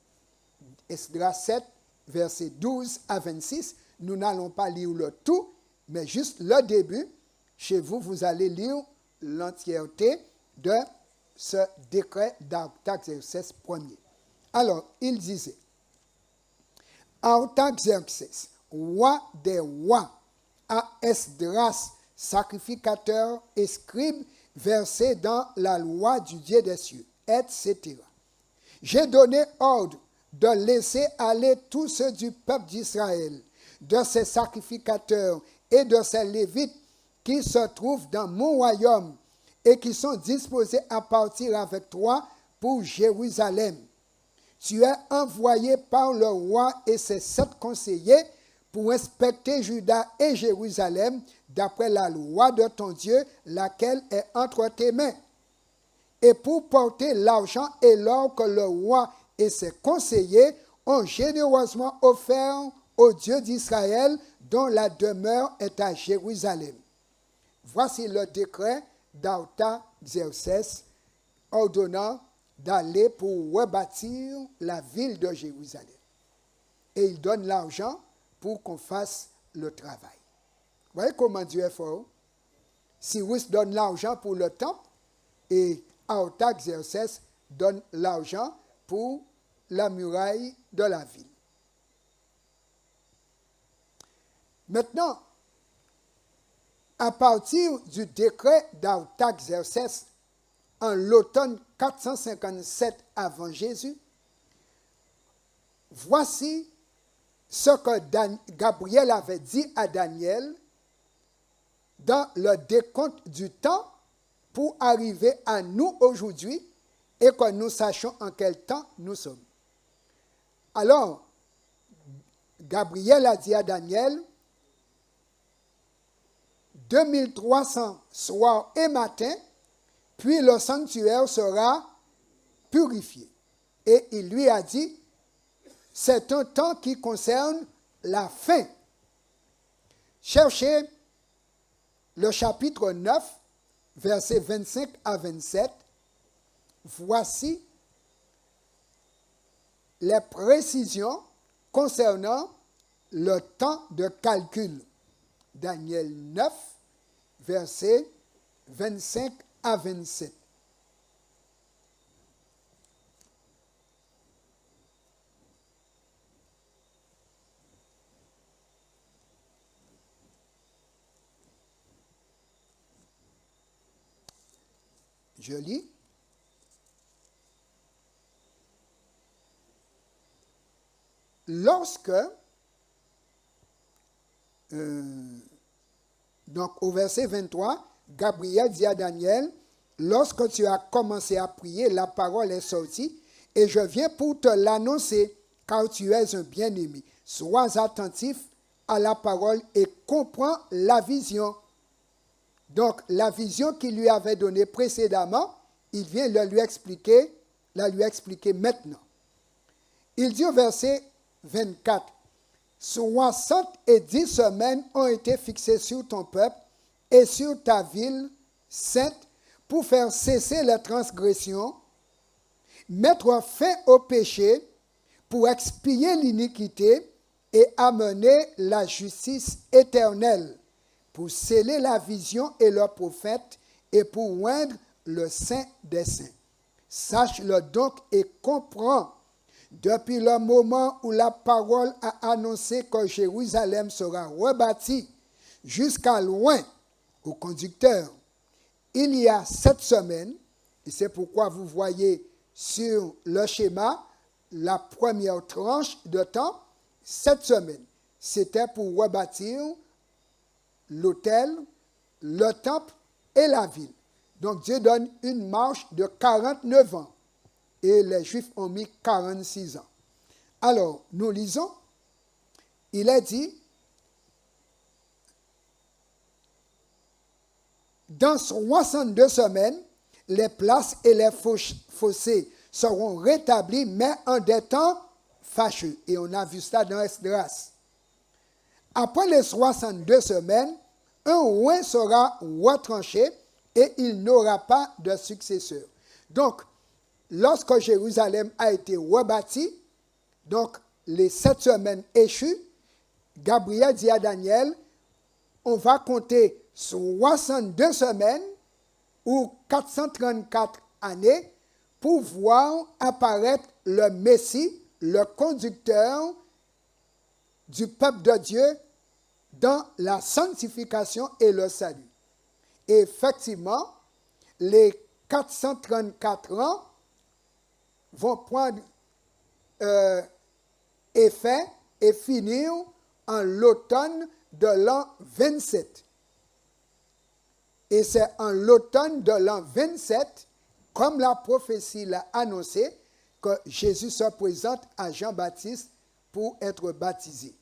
Esdras 7, versets 12 à 26, nous n'allons pas lire le tout, mais juste le début. Chez vous, vous allez lire l'entièreté de ce décret d'Artaxerxès Ier. Alors, il disait, Artaxerxès, roi des rois, à Esdras, sacrificateur et scribe, versé dans la loi du Dieu des cieux, etc. J'ai donné ordre de laisser aller tous ceux du peuple d'Israël, de ses sacrificateurs et de ses lévites qui se trouvent dans mon royaume et qui sont disposés à partir avec toi pour Jérusalem. Tu es envoyé par le roi et ses 7 conseillers pour inspecter Juda et Jérusalem d'après la loi de ton Dieu, laquelle est entre tes mains, et pour porter l'argent et l'or que le roi et ses conseillers ont généreusement offert au Dieu d'Israël, dont la demeure est à Jérusalem. Voici le décret d'Artaxerxès ordonnant d'aller pour rebâtir la ville de Jérusalem. Et il donne l'argent pour qu'on fasse le travail. Vous voyez comment Dieu est fort? Cyrus donne l'argent pour le temple et Artaxerxès donne l'argent pour la muraille de la ville. Maintenant, à partir du décret d'Artaxerxès en l'automne 457 avant Jésus, voici ce que Gabriel avait dit à Daniel dans le décompte du temps pour arriver à nous aujourd'hui et que nous sachions en quel temps nous sommes. Alors, Gabriel a dit à Daniel, 2300 soirs et matins, puis le sanctuaire sera purifié. Et il lui a dit, c'est un temps qui concerne la fin. Cherchez le chapitre 9, versets 25 à 27. Voici les précisions concernant le temps de calcul. Daniel 9, versets 25 à 27. Je lis. Lorsque, donc au verset 23, Gabriel dit à Daniel, lorsque tu as commencé à prier, la parole est sortie et je viens pour te l'annoncer, car tu es un bien-aimé. Sois attentif à la parole et comprends la vision. Donc, la vision qu'il lui avait donnée précédemment, il vient la lui expliquer maintenant. Il dit au verset 24, 70 semaines ont été fixées sur ton peuple et sur ta ville sainte pour faire cesser les transgressions, mettre fin au péché, pour expier l'iniquité et amener la justice éternelle, pour sceller la vision et le prophète et pour oindre le Saint des Saints. Sache-le donc et comprends. Depuis le moment où la parole a annoncé que Jérusalem sera rebâtie jusqu'à loin au conducteur, il y a 7 semaines, et c'est pourquoi vous voyez sur le schéma la première tranche de temps, 7 semaines. C'était pour rebâtir l'autel, le temple et la ville. Donc Dieu donne une marche de 49 ans. Et les Juifs ont mis 46 ans. Alors, nous lisons, il est dit, dans 62 semaines, les places et les fossés seront rétablis, mais en des temps fâcheux. Et on a vu ça dans Esdras. Après les 62 semaines, un roi sera retranché et il n'aura pas de successeur. Donc, lorsque Jérusalem a été rebâtie, donc les 7 semaines échues, Gabriel dit à Daniel, on va compter 62 semaines ou 434 années pour voir apparaître le Messie, le conducteur du peuple de Dieu dans la sanctification et le salut. Et effectivement, les 434 ans vont prendre effet et finir en l'automne de l'an 27. Et c'est en l'automne de l'an 27, comme la prophétie l'a annoncé, que Jésus se présente à Jean-Baptiste pour être baptisé.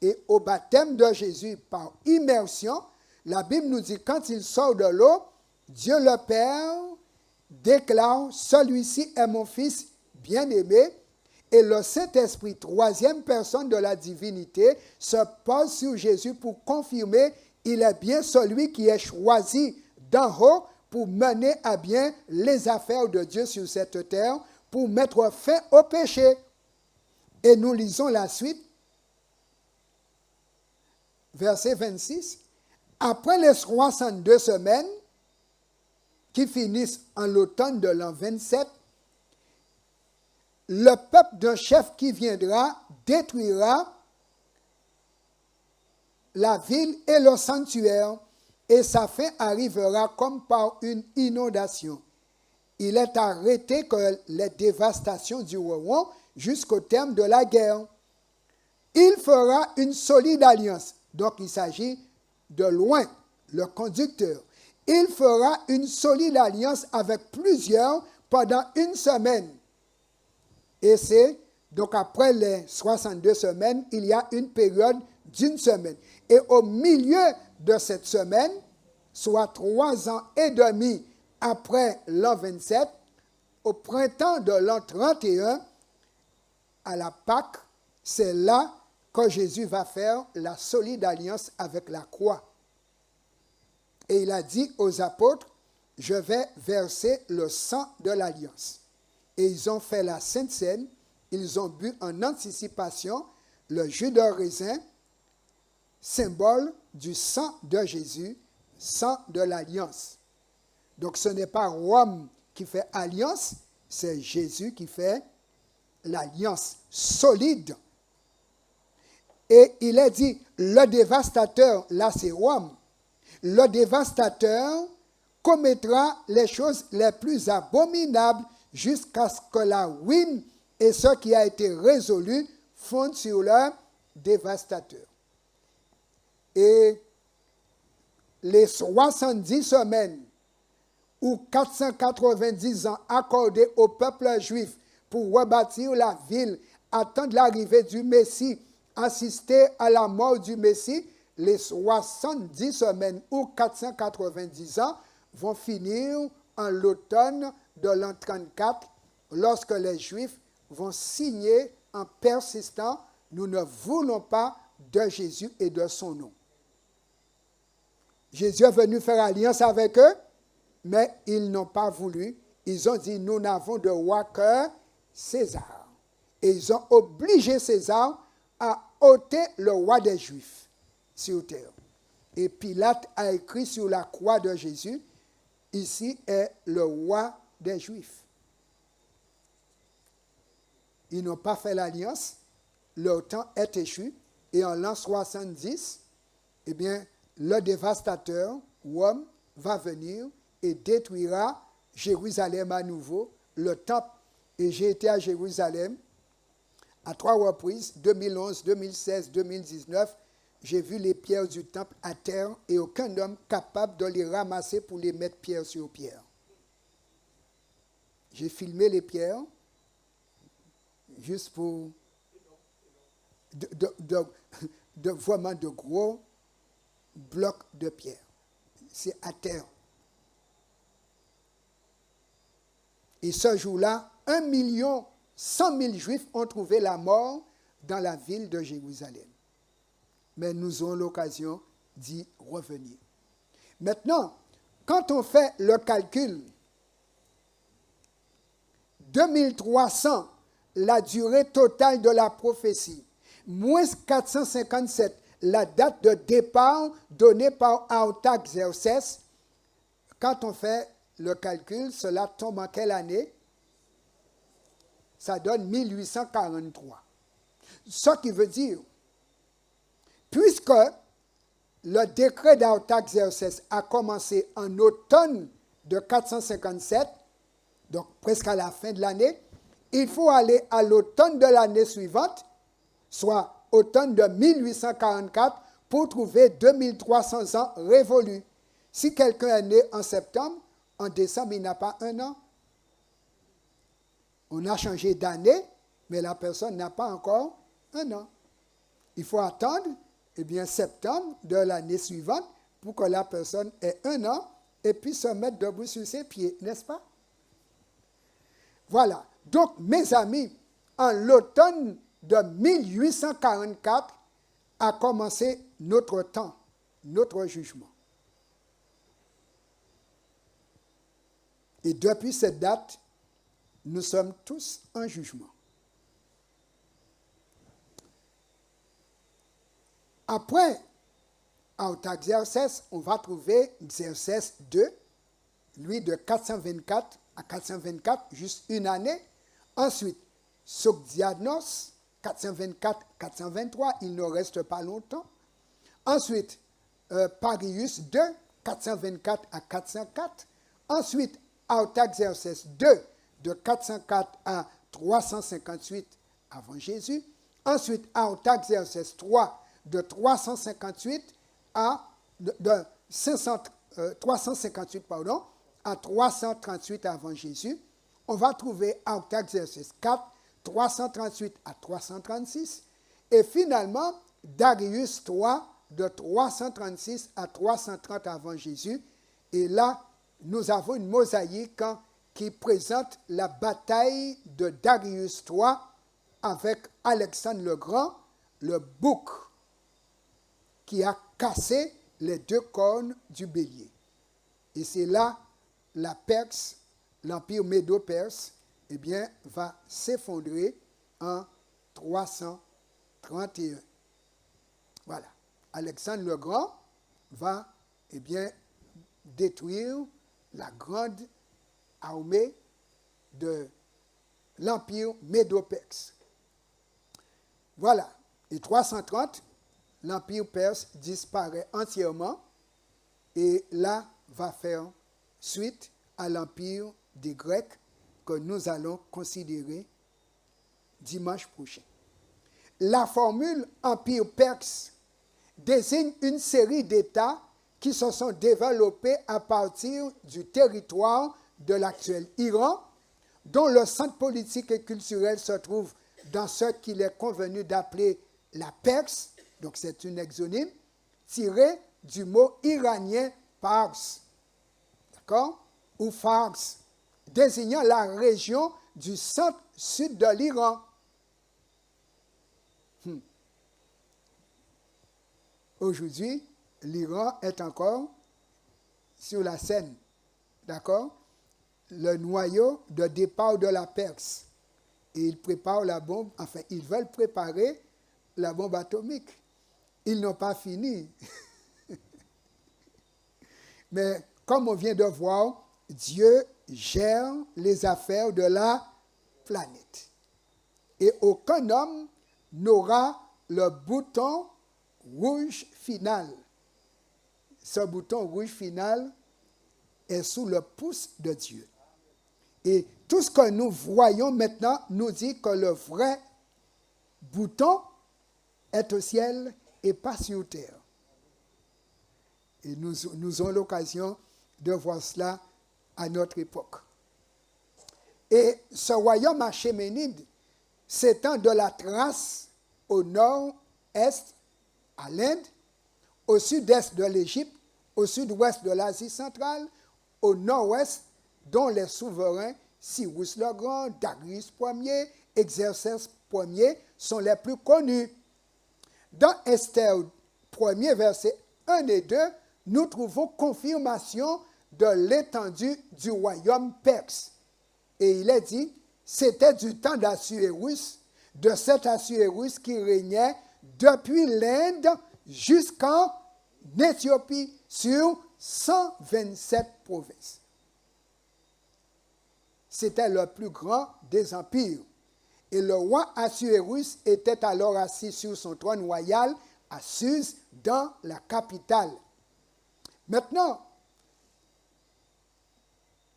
Et au baptême de Jésus par immersion, la Bible nous dit quand il sort de l'eau, Dieu le Père déclare, celui-ci est mon fils bien-aimé, et le Saint-Esprit, troisième personne de la divinité, se pose sur Jésus pour confirmer il est bien celui qui est choisi d'en haut pour mener à bien les affaires de Dieu sur cette terre, pour mettre fin au péché. Et nous lisons la suite, verset 26. Après les 62 semaines, qui finissent en l'automne de l'an 27, le peuple d'un chef qui viendra détruira la ville et le sanctuaire, et sa fin arrivera comme par une inondation. Il est arrêté que les dévastations dureront jusqu'au terme de la guerre. Il fera une solide alliance. Donc il s'agit de loin, le conducteur. Il fera une solide alliance avec plusieurs pendant une semaine. Et c'est, donc après les 62 semaines, il y a une période d'une semaine. Et au milieu de cette semaine, soit 3 ans et demi après l'an 27, au printemps de l'an 31, à la Pâque, c'est là que Jésus va faire la solide alliance avec la croix. Et il a dit aux apôtres, je vais verser le sang de l'alliance. Et ils ont fait la Sainte Seine, ils ont bu en anticipation le jus de raisin, symbole du sang de Jésus, sang de l'alliance. Donc ce n'est pas Rome qui fait alliance, c'est Jésus qui fait l'alliance solide. Et il est dit, le dévastateur, là c'est Rome, le dévastateur commettra les choses les plus abominables jusqu'à ce que la ruine et ce qui a été résolu fondent sur le dévastateur. Et les 70 semaines ou 490 ans accordés au peuple juif pour rebâtir la ville, attendre l'arrivée du Messie, assister à la mort du Messie, les 70 semaines ou 490 ans vont finir en l'automne de l'an 34, lorsque les Juifs vont signer en persistant, nous ne voulons pas de Jésus et de son nom. Jésus est venu faire alliance avec eux, mais ils n'ont pas voulu. Ils ont dit, nous n'avons de roi que César. Et ils ont obligé César à ôter le roi des Juifs sur terre. Et Pilate a écrit sur la croix de Jésus, ici est le roi des Juifs. Ils n'ont pas fait l'alliance, leur temps est échu, et en l'an 70, eh bien, le dévastateur, Rome, va venir et détruira Jérusalem à nouveau, le temple. Et j'ai été à Jérusalem à 3 reprises, 2011, 2016, 2019. J'ai vu les pierres du temple à terre et aucun homme capable de les ramasser pour les mettre pierre sur pierre. J'ai filmé les pierres juste pour vraiment de gros blocs de pierre. C'est à terre. Et ce jour-là, 1 100 000 Juifs ont trouvé la mort dans la ville de Jérusalem. Mais nous aurons l'occasion d'y revenir. Maintenant, quand on fait le calcul, 2300, la durée totale de la prophétie, moins 457, la date de départ donnée par Artaxerxès, quand on fait le calcul, cela tombe en quelle année? Ça donne 1843. Ce qui veut dire, puisque le décret d'Artaxerxès a commencé en automne de 457, donc presque à la fin de l'année, il faut aller à l'automne de l'année suivante, soit automne de 1844, pour trouver 2300 ans révolus. Si quelqu'un est né en septembre, en décembre, il n'a pas 1 an. On a changé d'année, mais la personne n'a pas encore 1 an. Il faut attendre, septembre de l'année suivante pour que la personne ait 1 an et puisse se mettre debout sur ses pieds, n'est-ce pas? Voilà. Donc, mes amis, en l'automne de 1844 a commencé notre temps, notre jugement. Et depuis cette date, nous sommes tous en jugement. Après Artaxerxès, on va trouver Xerxès II, lui de 424 à 424, juste une année. Ensuite, Sogdianos, 424-423, il ne reste pas longtemps. Ensuite, Parius II, 424 à 404. Ensuite, Artaxerxès II, de 404 à 358 avant Jésus. Ensuite, Artaxerxès III, de 358 à 358 à 338 avant Jésus. On va trouver Artaxerxès IV, 338 à 336. Et finalement, Darius III, de 336 à 330 avant Jésus. Et là, nous avons une mosaïque qui présente la bataille de Darius III avec Alexandre le Grand, le bouc qui a cassé les deux cornes du bélier. Et c'est là la Perse, l'empire médo-perse, eh bien, va s'effondrer en 331. Voilà. Alexandre le Grand va, eh bien, détruire la grande armée de l'empire médo-perse. Voilà. Et 330, l'empire perse disparaît entièrement et là va faire suite à l'empire des Grecs que nous allons considérer dimanche prochain. La formule empire perse désigne une série d'États qui se sont développés à partir du territoire de l'actuel Iran, dont le centre politique et culturel se trouve dans ce qu'il est convenu d'appeler la Perse, donc c'est une exonyme, tirée du mot iranien Pars, d'accord, ou Fars, désignant la région du centre-sud de l'Iran. Aujourd'hui, l'Iran est encore sur la scène, d'accord? Le noyau de départ de la Perse. Et ils préparent la bombe, enfin, ils veulent préparer la bombe atomique. Ils n'ont pas fini. Mais comme on vient de voir, Dieu gère les affaires de la planète. Et aucun homme n'aura le bouton rouge final. Ce bouton rouge final est sous le pouce de Dieu. Et tout ce que nous voyons maintenant nous dit que le vrai bouton est au ciel et pas sur terre. Et nous avons l'occasion de voir cela à notre époque. Et ce royaume achéménide s'étend de la Thrace au nord-est à l'Inde, au sud-est de l'Égypte, au sud-ouest de l'Asie centrale, au nord-ouest, dont les souverains Cyrus le Grand, Darius Ier, Xerxès Ier sont les plus connus. Dans Esther 1er, versets 1 et 2, nous trouvons confirmation de l'étendue du royaume perse. Et il est dit, c'était du temps d'Assuérus, de cet Assuérus qui régnait depuis l'Inde jusqu'en Éthiopie sur 127 provinces. C'était le plus grand des empires. Et le roi Assuérus était alors assis sur son trône royal à Suse, dans la capitale. Maintenant,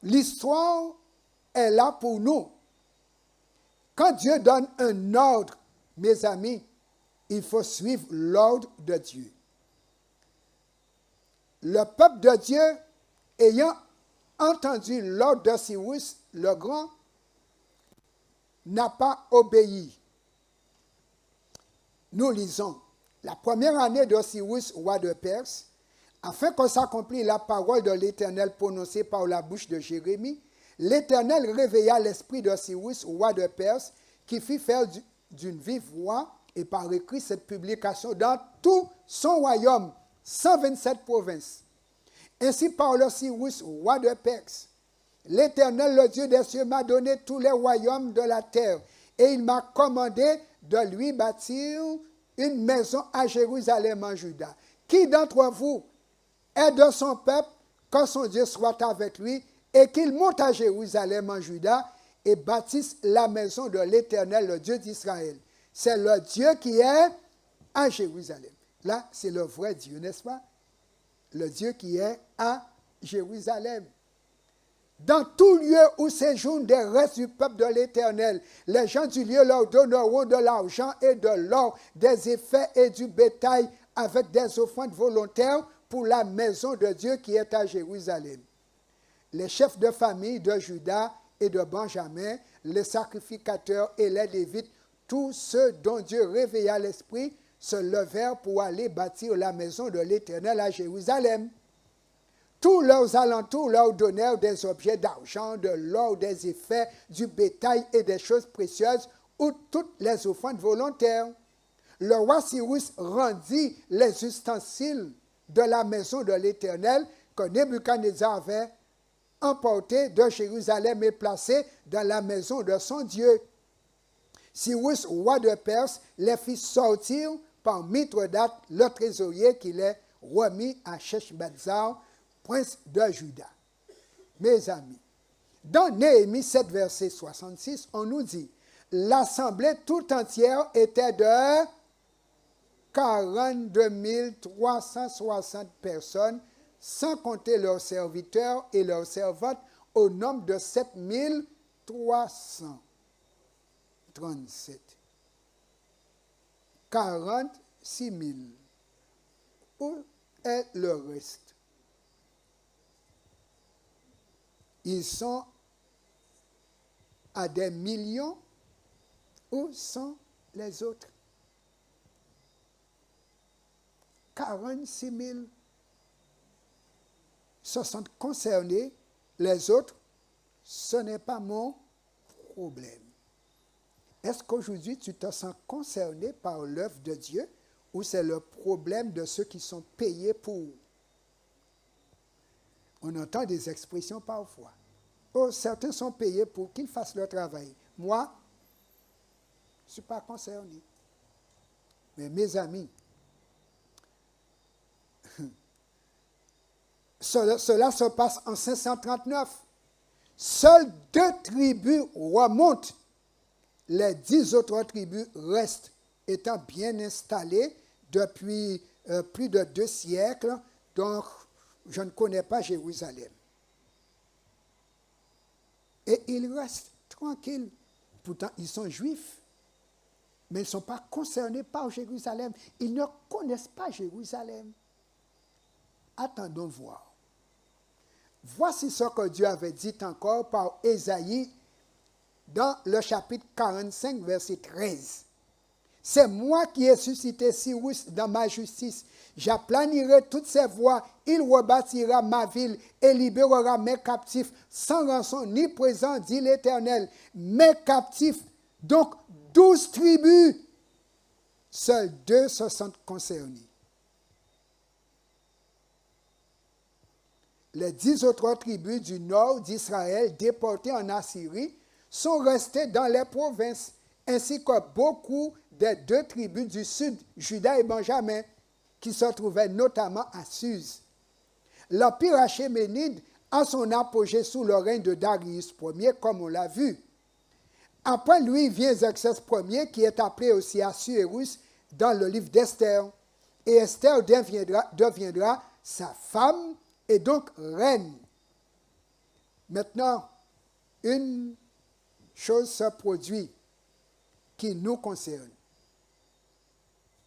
l'histoire est là pour nous. Quand Dieu donne un ordre, mes amis, il faut suivre l'ordre de Dieu. Le peuple de Dieu, ayant entendu l'ordre de Cyrus le Grand, n'a pas obéi. Nous lisons, la première année de Cyrus, roi de Perse, afin que s'accomplisse la parole de l'Éternel prononcée par la bouche de Jérémie, l'Éternel réveilla l'esprit de Cyrus, roi de Perse, qui fit faire d'une vive voix et par écrit cette publication dans tout son royaume, 127 provinces. Ainsi parle Cyrus, roi de Perse. L'Éternel, le Dieu des cieux, m'a donné tous les royaumes de la terre, et il m'a commandé de lui bâtir une maison à Jérusalem en Juda. Qui d'entre vous est de son peuple, que son Dieu soit avec lui, et qu'il monte à Jérusalem en Juda, et bâtissent la maison de l'Éternel, le Dieu d'Israël. C'est le Dieu qui est à Jérusalem. Là, c'est le vrai Dieu, n'est-ce pas? Le Dieu qui est à Jérusalem. Dans tout lieu où séjournent des restes du peuple de l'Éternel, les gens du lieu leur donneront de l'argent et de l'or, des effets et du bétail avec des offrandes volontaires pour la maison de Dieu qui est à Jérusalem. Les chefs de famille de Juda et de Benjamin, les sacrificateurs et les Lévites, tous ceux dont Dieu réveilla l'esprit, se levèrent pour aller bâtir la maison de l'Éternel à Jérusalem. Tous leurs alentours leur donnèrent des objets d'argent, de l'or, des effets, du bétail et des choses précieuses, ou toutes les offrandes volontaires. Le roi Cyrus rendit les ustensiles de la maison de l'Éternel que Nebuchadnezzar avait emportés de Jérusalem et placés dans la maison de son Dieu. Cyrus, roi de Perse, les fit sortir par Mithridate, le trésorier qui les remit à Sheshbazzar, prince de Juda. Mes amis, dans Néhémie 7, verset 66, on nous dit, l'assemblée tout entière était de 42 360 personnes, sans compter leurs serviteurs et leurs servantes, au nombre de 7 337. 46 000. Où est le reste? Ils sont à des millions. Où sont les autres? 46 000 se sont concernés. Les autres, ce n'est pas mon problème. Est-ce qu'aujourd'hui, tu te sens concerné par l'œuvre de Dieu ou c'est le problème de ceux qui sont payés pour? On entend des expressions parfois. Oh, certains sont payés pour qu'ils fassent leur travail. Moi, je ne suis pas concerné. Mais mes amis, cela se passe en 539. Seules 2 tribus remontent. Les 10 autres tribus restent, étant bien installées depuis plus de 2 siècles. Donc, je ne connais pas Jérusalem. Et ils restent tranquilles. Pourtant, ils sont juifs, mais ils ne sont pas concernés par Jérusalem. Ils ne connaissent pas Jérusalem. Attendons voir. Voici ce que Dieu avait dit encore par Ésaïe dans le chapitre 45, verset 13. C'est moi qui ai suscité Cyrus dans ma justice. J'aplanirai toutes ses voies. Il rebâtira ma ville et libérera mes captifs sans rançon ni présent, dit l'Éternel. Mes captifs, donc 12 tribus, seuls 2 se sont concernés. Les 10 autres tribus du nord d'Israël, déportées en Assyrie, sont restées dans les provinces, ainsi que beaucoup des 2 tribus du sud, Juda et Benjamin, qui se trouvaient notamment à Suse. L'empire achéménide a son apogée sous le règne de Darius Ier, comme on l'a vu. Après lui vient Xerxès Ier, qui est appelé aussi Assuérus dans le livre d'Esther. Et Esther deviendra sa femme et donc reine. Maintenant, une chose se produit qui nous concerne.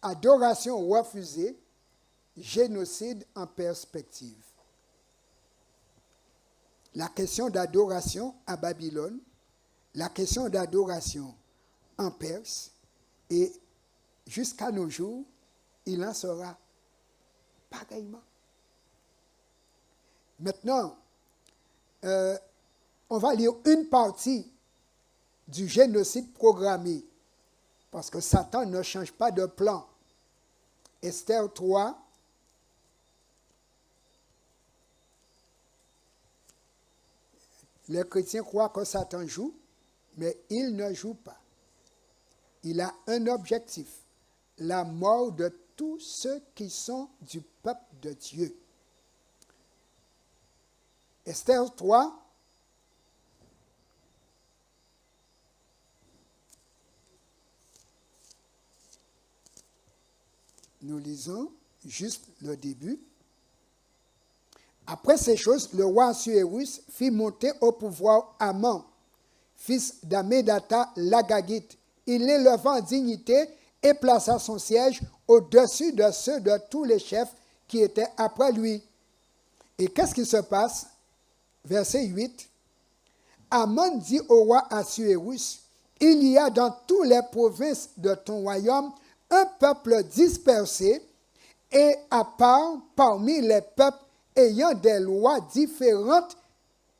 Adoration refusée, génocide en perspective. La question d'adoration à Babylone, la question d'adoration en Perse, et jusqu'à nos jours, il en sera pareillement. Maintenant, on va lire une partie du génocide programmé, parce que Satan ne change pas de plan. Esther 3, les chrétiens croient que Satan joue, mais il ne joue pas. Il a un objectif, la mort de tous ceux qui sont du peuple de Dieu. Esther 3, Nous lisons juste le début. Après ces choses, le roi Assuérus fit monter au pouvoir Aman, fils d'Amédatha l'Agagite. Il l'éleva en dignité et plaça son siège au-dessus de ceux de tous les chefs qui étaient après lui. Et qu'est-ce qui se passe? Verset 8. Aman dit au roi Assuérus, il y a dans toutes les provinces de ton royaume un peuple dispersé et à part parmi les peuples ayant des lois différentes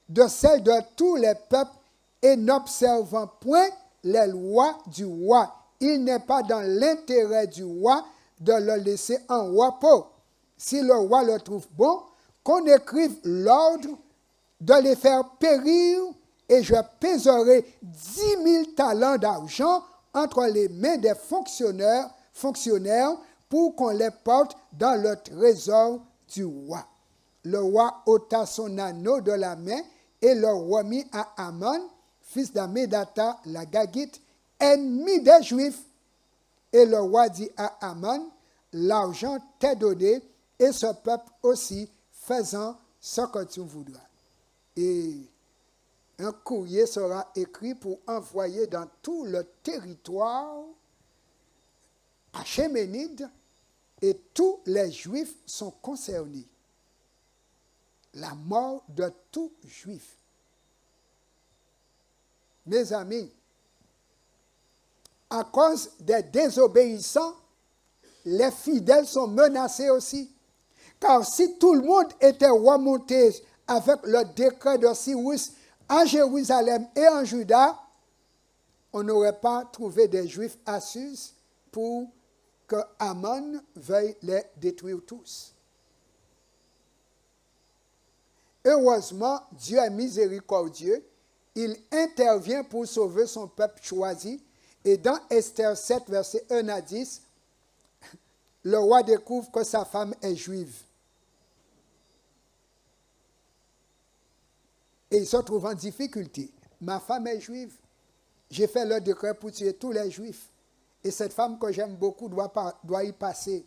de celles de tous les peuples et n'observant point les lois du roi. Il n'est pas dans l'intérêt du roi de le laisser en repos. Si le roi le trouve bon, qu'on écrive l'ordre de les faire périr et je pèserai 10 000 talents d'argent entre les mains des fonctionnaires pour qu'on les porte dans le trésor du roi. Le roi ôta son anneau de la main et le remit à Aman, fils d'Amédatha l'Agagite, ennemi des Juifs. Et le roi dit à Aman, l'argent t'est donné et ce peuple aussi, faisant ce que tu voudras. Et un courrier sera écrit pour envoyer dans tout le territoire achéménide et tous les Juifs sont concernés. La mort de tout Juif. Mes amis, à cause des désobéissants, les fidèles sont menacés aussi. Car si tout le monde était remonté avec le décret de Cyrus à Jérusalem et en Juda, on n'aurait pas trouvé des Juifs à Suse pour que Aman veuille les détruire tous. Heureusement, Dieu est miséricordieux. Il intervient pour sauver son peuple choisi. Et dans Esther 7, versets 1 à 10, le roi découvre que sa femme est juive. Et il se trouve en difficulté. Ma femme est juive. J'ai fait le décret pour tuer tous les juifs. Et cette femme que j'aime beaucoup doit y passer.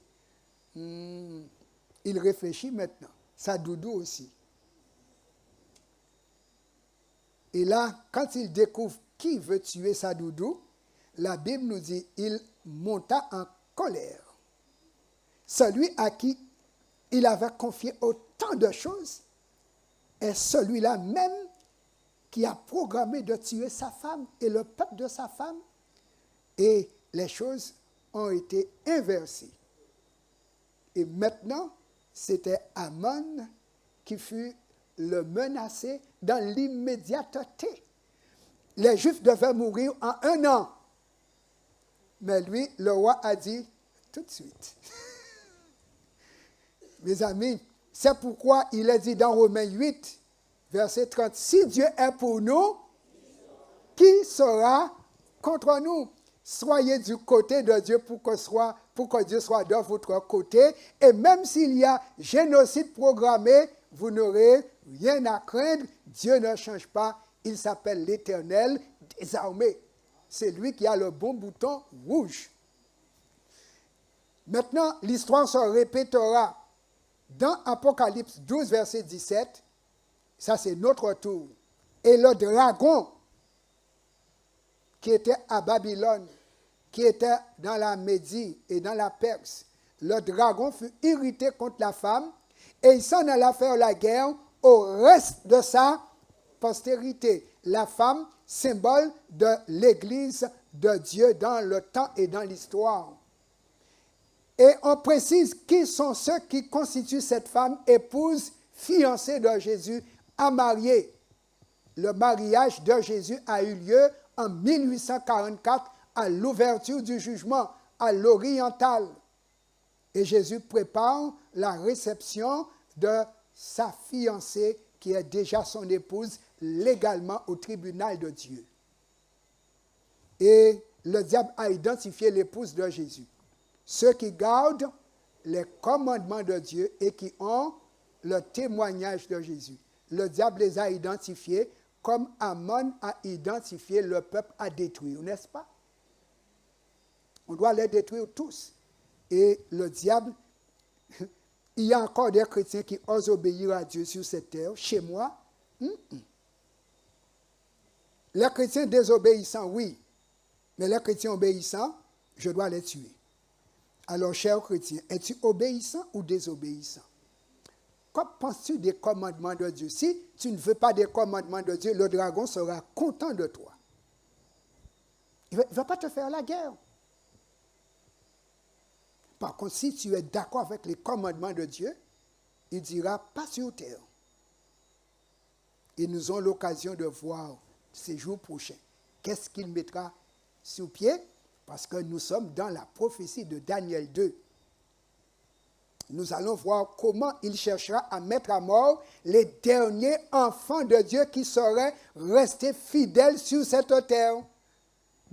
Il réfléchit maintenant. Sa doudou aussi. Et là, quand il découvre qui veut tuer sa doudou, la Bible nous dit, il monta en colère. Celui à qui il avait confié autant de choses est celui-là même qui a programmé de tuer sa femme et le peuple de sa femme. Et les choses ont été inversées. Et maintenant, c'était Aman qui fut le menacé dans l'immédiateté. Les Juifs devaient mourir en 1 an. Mais lui, le roi a dit tout de suite. Mes amis, c'est pourquoi il est dit dans Romains 8, verset 30, si Dieu est pour nous, qui sera contre nous? Soyez du côté de Dieu pour que Dieu soit de votre côté. Et même s'il y a génocide programmé, vous n'aurez rien à craindre. Dieu ne change pas. Il s'appelle l'Éternel des armées. C'est lui qui a le bon bouton rouge. Maintenant, l'histoire se répétera. Dans Apocalypse 12, verset 17, ça c'est notre tour. Et le dragon qui était à Babylone, qui était dans la Médie et dans la Perse, le dragon fut irrité contre la femme et il s'en alla faire la guerre au reste de sa postérité. La femme, symbole de l'Église de Dieu dans le temps et dans l'histoire. Et on précise qui sont ceux qui constituent cette femme, épouse, fiancée de Jésus, à marier. Le mariage de Jésus a eu lieu en 1844 à l'ouverture du jugement à l'oriental. Et Jésus prépare la réception de sa fiancée qui est déjà son épouse légalement au tribunal de Dieu. Et le diable a identifié l'épouse de Jésus. Ceux qui gardent les commandements de Dieu et qui ont le témoignage de Jésus. Le diable les a identifiés comme Aman a identifié le peuple à détruire, n'est-ce pas? On doit les détruire tous. Et le diable, il y a encore des chrétiens qui osent obéir à Dieu sur cette terre. Chez moi, les chrétiens désobéissants, oui. Mais les chrétiens obéissants, je dois les tuer. Alors, chers chrétiens, es-tu obéissant ou désobéissant? Qu'en penses-tu des commandements de Dieu? Si tu ne veux pas des commandements de Dieu, le dragon sera content de toi. Il ne va pas te faire la guerre. Par contre, si tu es d'accord avec les commandements de Dieu, il dira pas sur terre. Et nous aurons l'occasion de voir ces jours prochains. Qu'est-ce qu'il mettra sur pied? Parce que nous sommes dans la prophétie de Daniel 2. Nous allons voir comment il cherchera à mettre à mort les derniers enfants de Dieu qui seraient restés fidèles sur cette terre,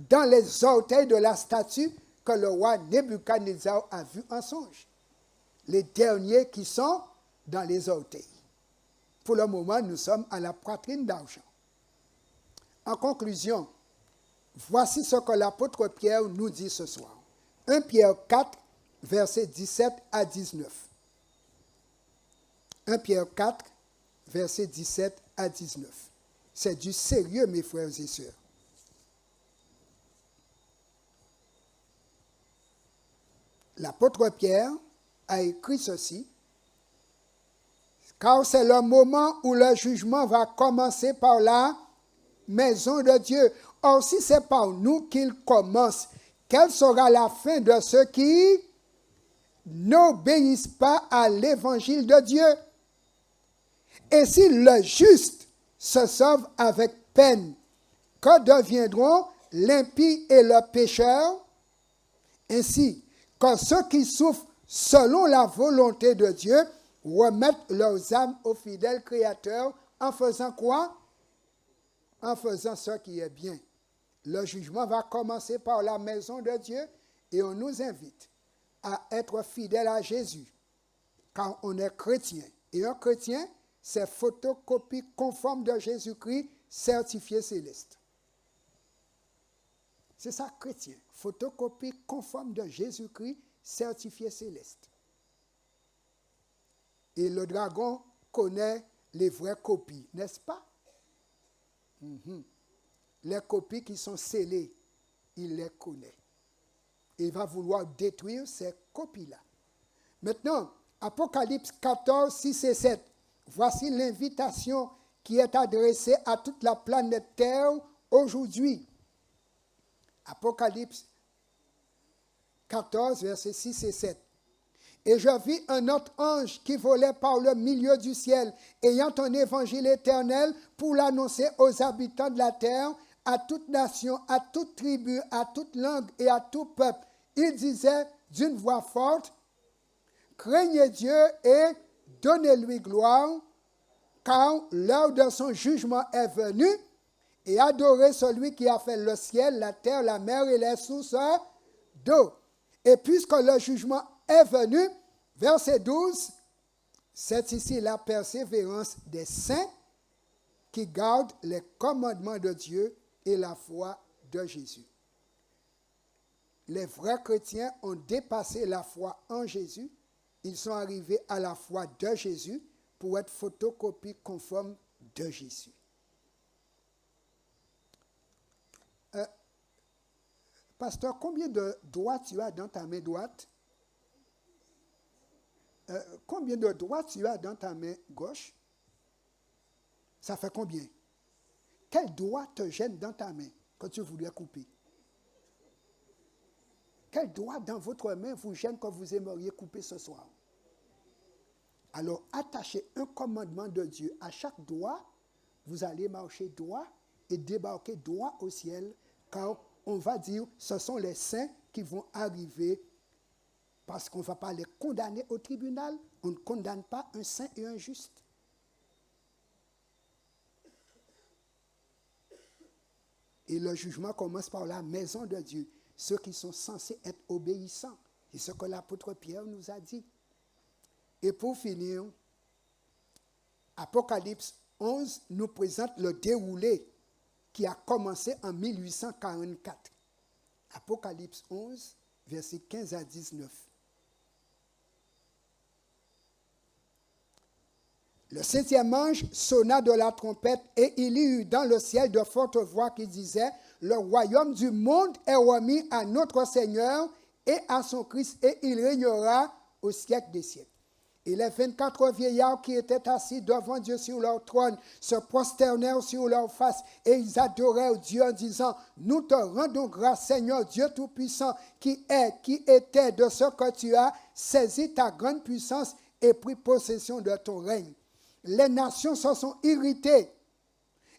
dans les orteils de la statue que le roi Nebuchadnezzar a vu en songe. Les derniers qui sont dans les orteils. Pour le moment, nous sommes à la poitrine d'argent. En conclusion, voici ce que l'apôtre Pierre nous dit ce soir. 1 Pierre 4, versets 17 à 19. 1 Pierre 4, versets 17 à 19. C'est du sérieux, mes frères et sœurs. L'apôtre Pierre a écrit ceci, car c'est le moment où le jugement va commencer par la maison de Dieu. Or, si c'est par nous qu'il commence, quelle sera la fin de ceux qui n'obéissent pas à l'évangile de Dieu? Et si le juste se sauve avec peine, que deviendront l'impie et le pécheur? Ainsi que ceux qui souffrent selon la volonté de Dieu remettent leurs âmes au fidèle Créateur en faisant quoi? En faisant ce qui est bien. Le jugement va commencer par la maison de Dieu et on nous invite à être fidèles à Jésus quand on est chrétien. Et un chrétien, c'est photocopie conforme de Jésus-Christ, certifié céleste. C'est ça, chrétien. Photocopie conforme de Jésus-Christ, certifié céleste. Et le dragon connaît les vraies copies, n'est-ce pas? Les copies qui sont scellées, il les connaît. Et il va vouloir détruire ces copies-là. Maintenant, Apocalypse 14, 6 et 7. Voici l'invitation qui est adressée à toute la planète Terre aujourd'hui. Apocalypse 14, versets 6 et 7. Et je vis un autre ange qui volait par le milieu du ciel, ayant un évangile éternel pour l'annoncer aux habitants de la terre, à toute nation, à toute tribu, à toute langue et à tout peuple. Il disait d'une voix forte, « Craignez Dieu et donnez-lui gloire, car l'heure de son jugement est venue, et adorez celui qui a fait le ciel, la terre, la mer et les sources d'eau. Et puisque le jugement est venu, verset 12, c'est ici la persévérance des saints qui gardent les commandements de Dieu et la foi de Jésus. Les vrais chrétiens ont dépassé la foi en Jésus. Ils sont arrivés à la foi de Jésus pour être photocopie conforme de Jésus. Pasteur, combien de doigts tu as dans ta main droite? Combien de doigts tu as dans ta main gauche? Ça fait combien? Quel doigt te gêne dans ta main que tu voudrais couper? Quel doigt dans votre main vous gêne que vous aimeriez couper ce soir? Alors, attachez un commandement de Dieu à chaque doigt. Vous allez marcher droit et débarquer droit au ciel, car on va dire, ce sont les saints qui vont arriver, parce qu'on ne va pas les condamner au tribunal. On ne condamne pas un saint et un juste. Et le jugement commence par la maison de Dieu, ceux qui sont censés être obéissants. C'est ce que l'apôtre Pierre nous a dit. Et pour finir, Apocalypse 11 nous présente le déroulé qui a commencé en 1844. Apocalypse 11, versets 15 à 19. Le 7e ange sonna de la trompette et il y eut dans le ciel de fortes voix qui disaient, le royaume du monde est remis à notre Seigneur et à son Christ, et il régnera au siècle des siècles. Et les 24 vieillards qui étaient assis devant Dieu sur leur trône se prosternèrent sur leur face et ils adorèrent Dieu en disant, nous te rendons grâce, Seigneur Dieu Tout-Puissant, qui est, qui était, de ce que tu as saisi ta grande puissance et pris possession de ton règne. Les nations se sont irritées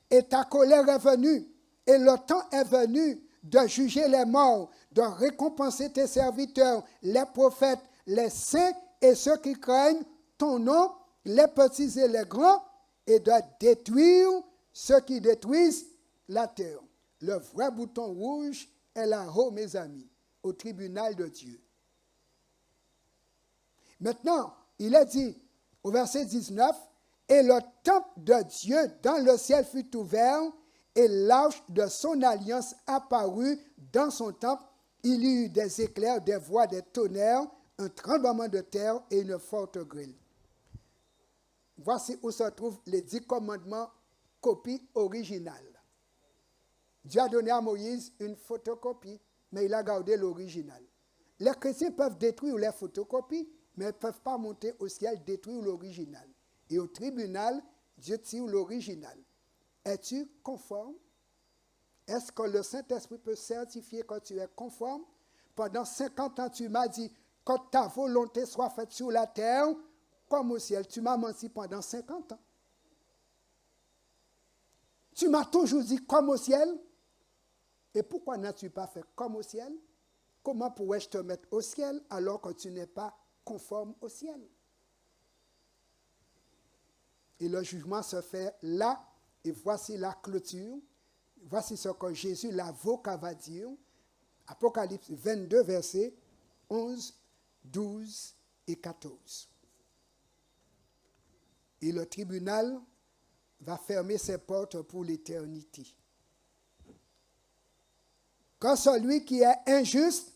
et ta colère est venue et le temps est venu de juger les morts, de récompenser tes serviteurs, les prophètes, les saints et ceux qui craignent ton nom, les petits et les grands, et de détruire ceux qui détruisent la terre. Le vrai bouton rouge est là-haut, mes amis, au tribunal de Dieu. Maintenant, il est dit au verset 19, « Et le temple de Dieu dans le ciel fut ouvert, et l'arche de son alliance apparut dans son temple. Il y eut des éclairs, des voix, des tonnerres, un tremblement de terre et une forte grêle. » Voici où se trouvent les 10 commandements, copie originale. Dieu a donné à Moïse une photocopie, mais il a gardé l'original. Les chrétiens peuvent détruire les photocopies, mais ils ne peuvent pas monter au ciel détruire l'original. Et au tribunal, Dieu tire l'original. Es-tu conforme? Est-ce que le Saint-Esprit peut certifier que tu es conforme? Pendant 50 ans, tu m'as dit que ta volonté soit faite sur la terre comme au ciel. Tu m'as menti pendant 50 ans. Tu m'as toujours dit comme au ciel. Et pourquoi n'as-tu pas fait comme au ciel? Comment pourrais-je te mettre au ciel alors que tu n'es pas conforme au ciel? Et le jugement se fait là, et voici la clôture. Voici ce que Jésus, l'avocat, va dire. Apocalypse 22, versets 11, 12 et 14. Et le tribunal va fermer ses portes pour l'éternité. Que celui qui est injuste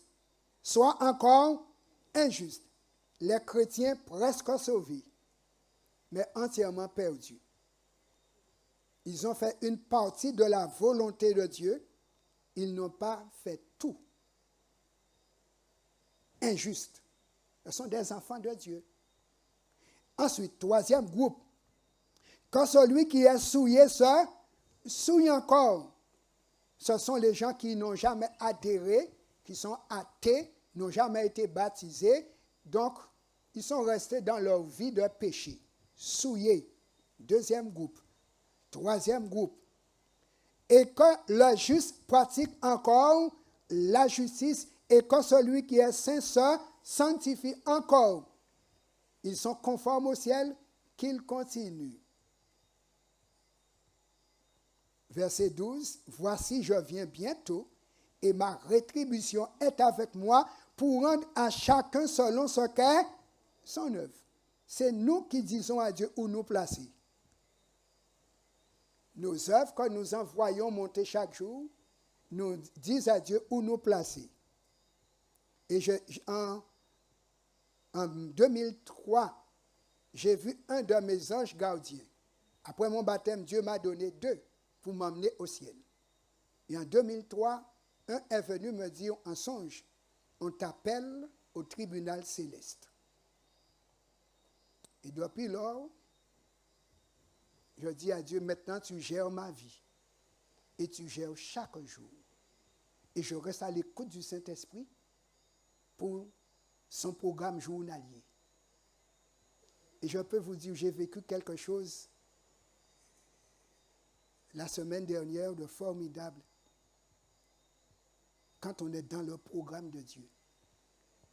soit encore injuste. Les chrétiens presque sauvés, mais entièrement perdus. Ils ont fait une partie de la volonté de Dieu. Ils n'ont pas fait tout. Injuste. Ce sont des enfants de Dieu. Ensuite, troisième groupe. Quand celui qui est souillé se souille encore. Ce sont les gens qui n'ont jamais adhéré, qui sont athées, n'ont jamais été baptisés. Donc, ils sont restés dans leur vie de péché. Souillés. Deuxième groupe. Troisième groupe. Et que le juste pratique encore la justice et que celui qui est saint se sanctifie encore. Ils sont conformes au ciel, qu'ils continuent. Verset 12. Voici, je viens bientôt et ma rétribution est avec moi pour rendre à chacun selon ce qu'est son œuvre. C'est nous qui disons à Dieu où nous placer. Nos œuvres que nous envoyons monter chaque jour nous disent à Dieu où nous placer. Et en 2003, j'ai vu un de mes anges gardiens. Après mon baptême, Dieu m'a donné 2 pour m'emmener au ciel. Et en 2003, un est venu me dire en songe, on t'appelle au tribunal céleste. Et depuis lors, je dis à Dieu, maintenant tu gères ma vie. Et tu gères chaque jour. Et je reste à l'écoute du Saint-Esprit pour son programme journalier. Et je peux vous dire, j'ai vécu quelque chose la semaine dernière de formidable quand on est dans le programme de Dieu.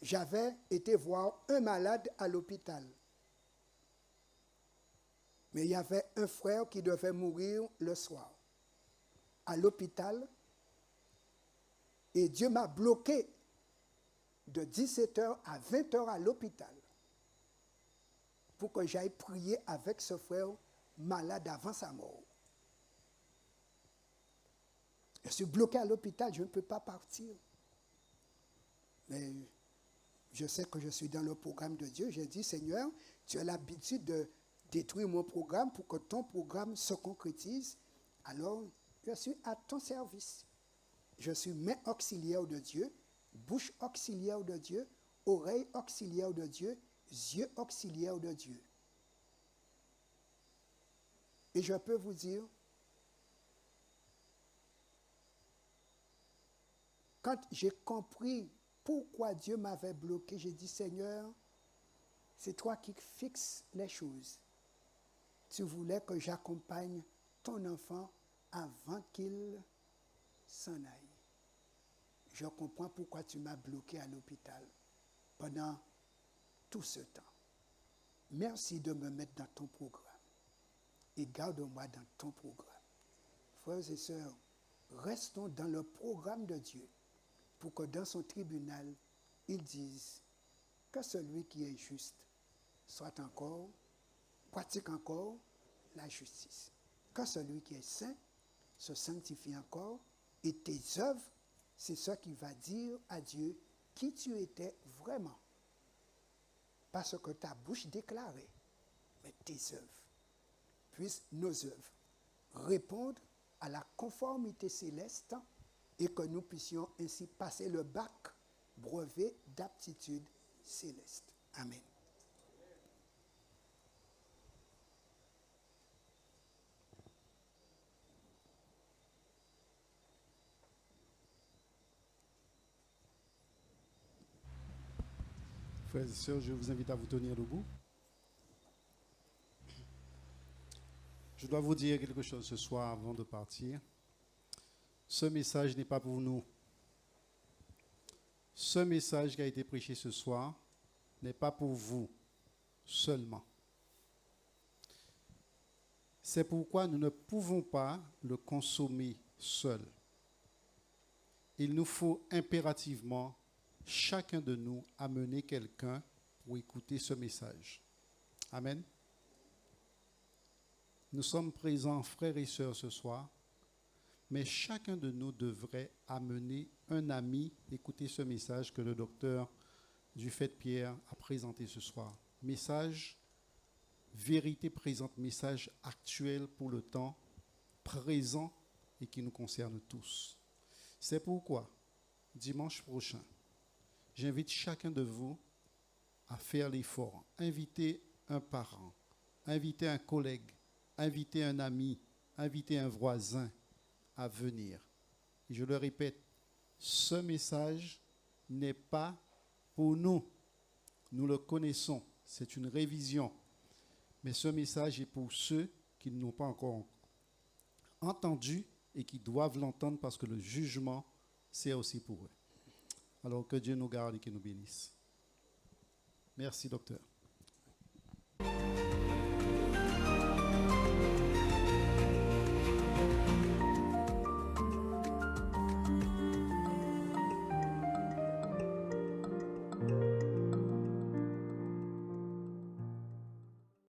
J'avais été voir un malade à l'hôpital. Mais il y avait un frère qui devait mourir le soir à l'hôpital. Et Dieu m'a bloqué de 17h à 20h à l'hôpital pour que j'aille prier avec ce frère malade avant sa mort. Je suis bloqué à l'hôpital, je ne peux pas partir. Mais je sais que je suis dans le programme de Dieu. J'ai dit, Seigneur, tu as l'habitude détruire mon programme pour que ton programme se concrétise, alors je suis à ton service. Je suis main auxiliaire de Dieu, bouche auxiliaire de Dieu, oreille auxiliaire de Dieu, yeux auxiliaires de Dieu. Et je peux vous dire, quand j'ai compris pourquoi Dieu m'avait bloqué, j'ai dit, Seigneur, c'est toi qui fixes les choses. Tu voulais que j'accompagne ton enfant avant qu'il s'en aille. Je comprends pourquoi tu m'as bloqué à l'hôpital pendant tout ce temps. Merci de me mettre dans ton programme et garde-moi dans ton programme. Frères et sœurs, restons dans le programme de Dieu pour que dans son tribunal, il dise que celui qui est juste soit encore, pratique encore la justice. Que celui qui est saint se sanctifie encore et tes œuvres, c'est ce qui va dire à Dieu qui tu étais vraiment. Parce que ta bouche déclarait, mais tes œuvres, puissent nos œuvres répondre à la conformité céleste et que nous puissions ainsi passer le bac brevet d'aptitude céleste. Amen.
Frères et sœurs, je vous invite à vous tenir debout. Je dois vous dire quelque chose ce soir avant de partir. Ce message n'est pas pour nous. Ce message qui a été prêché ce soir n'est pas pour vous seulement. C'est pourquoi nous ne pouvons pas le consommer seul. Il nous faut impérativement, chacun de nous, amener quelqu'un pour écouter ce message. Amen. Nous sommes présents, frères et sœurs, ce soir, mais chacun de nous devrait amener un ami écouter ce message que le docteur Dufay-Pierre a présenté ce soir. Message, vérité présente, message actuel pour le temps présent et qui nous concerne tous. C'est pourquoi, dimanche prochain, j'invite chacun de vous à faire l'effort. Invitez un parent, invitez un collègue, invitez un ami, invitez un voisin à venir. Et je le répète, ce message n'est pas pour nous. Nous le connaissons, c'est une révision. Mais ce message est pour ceux qui ne l'ont pas encore entendu et qui doivent l'entendre parce que le jugement, c'est aussi pour eux. Alors que Dieu nous garde et qu'il nous bénisse. Merci, docteur.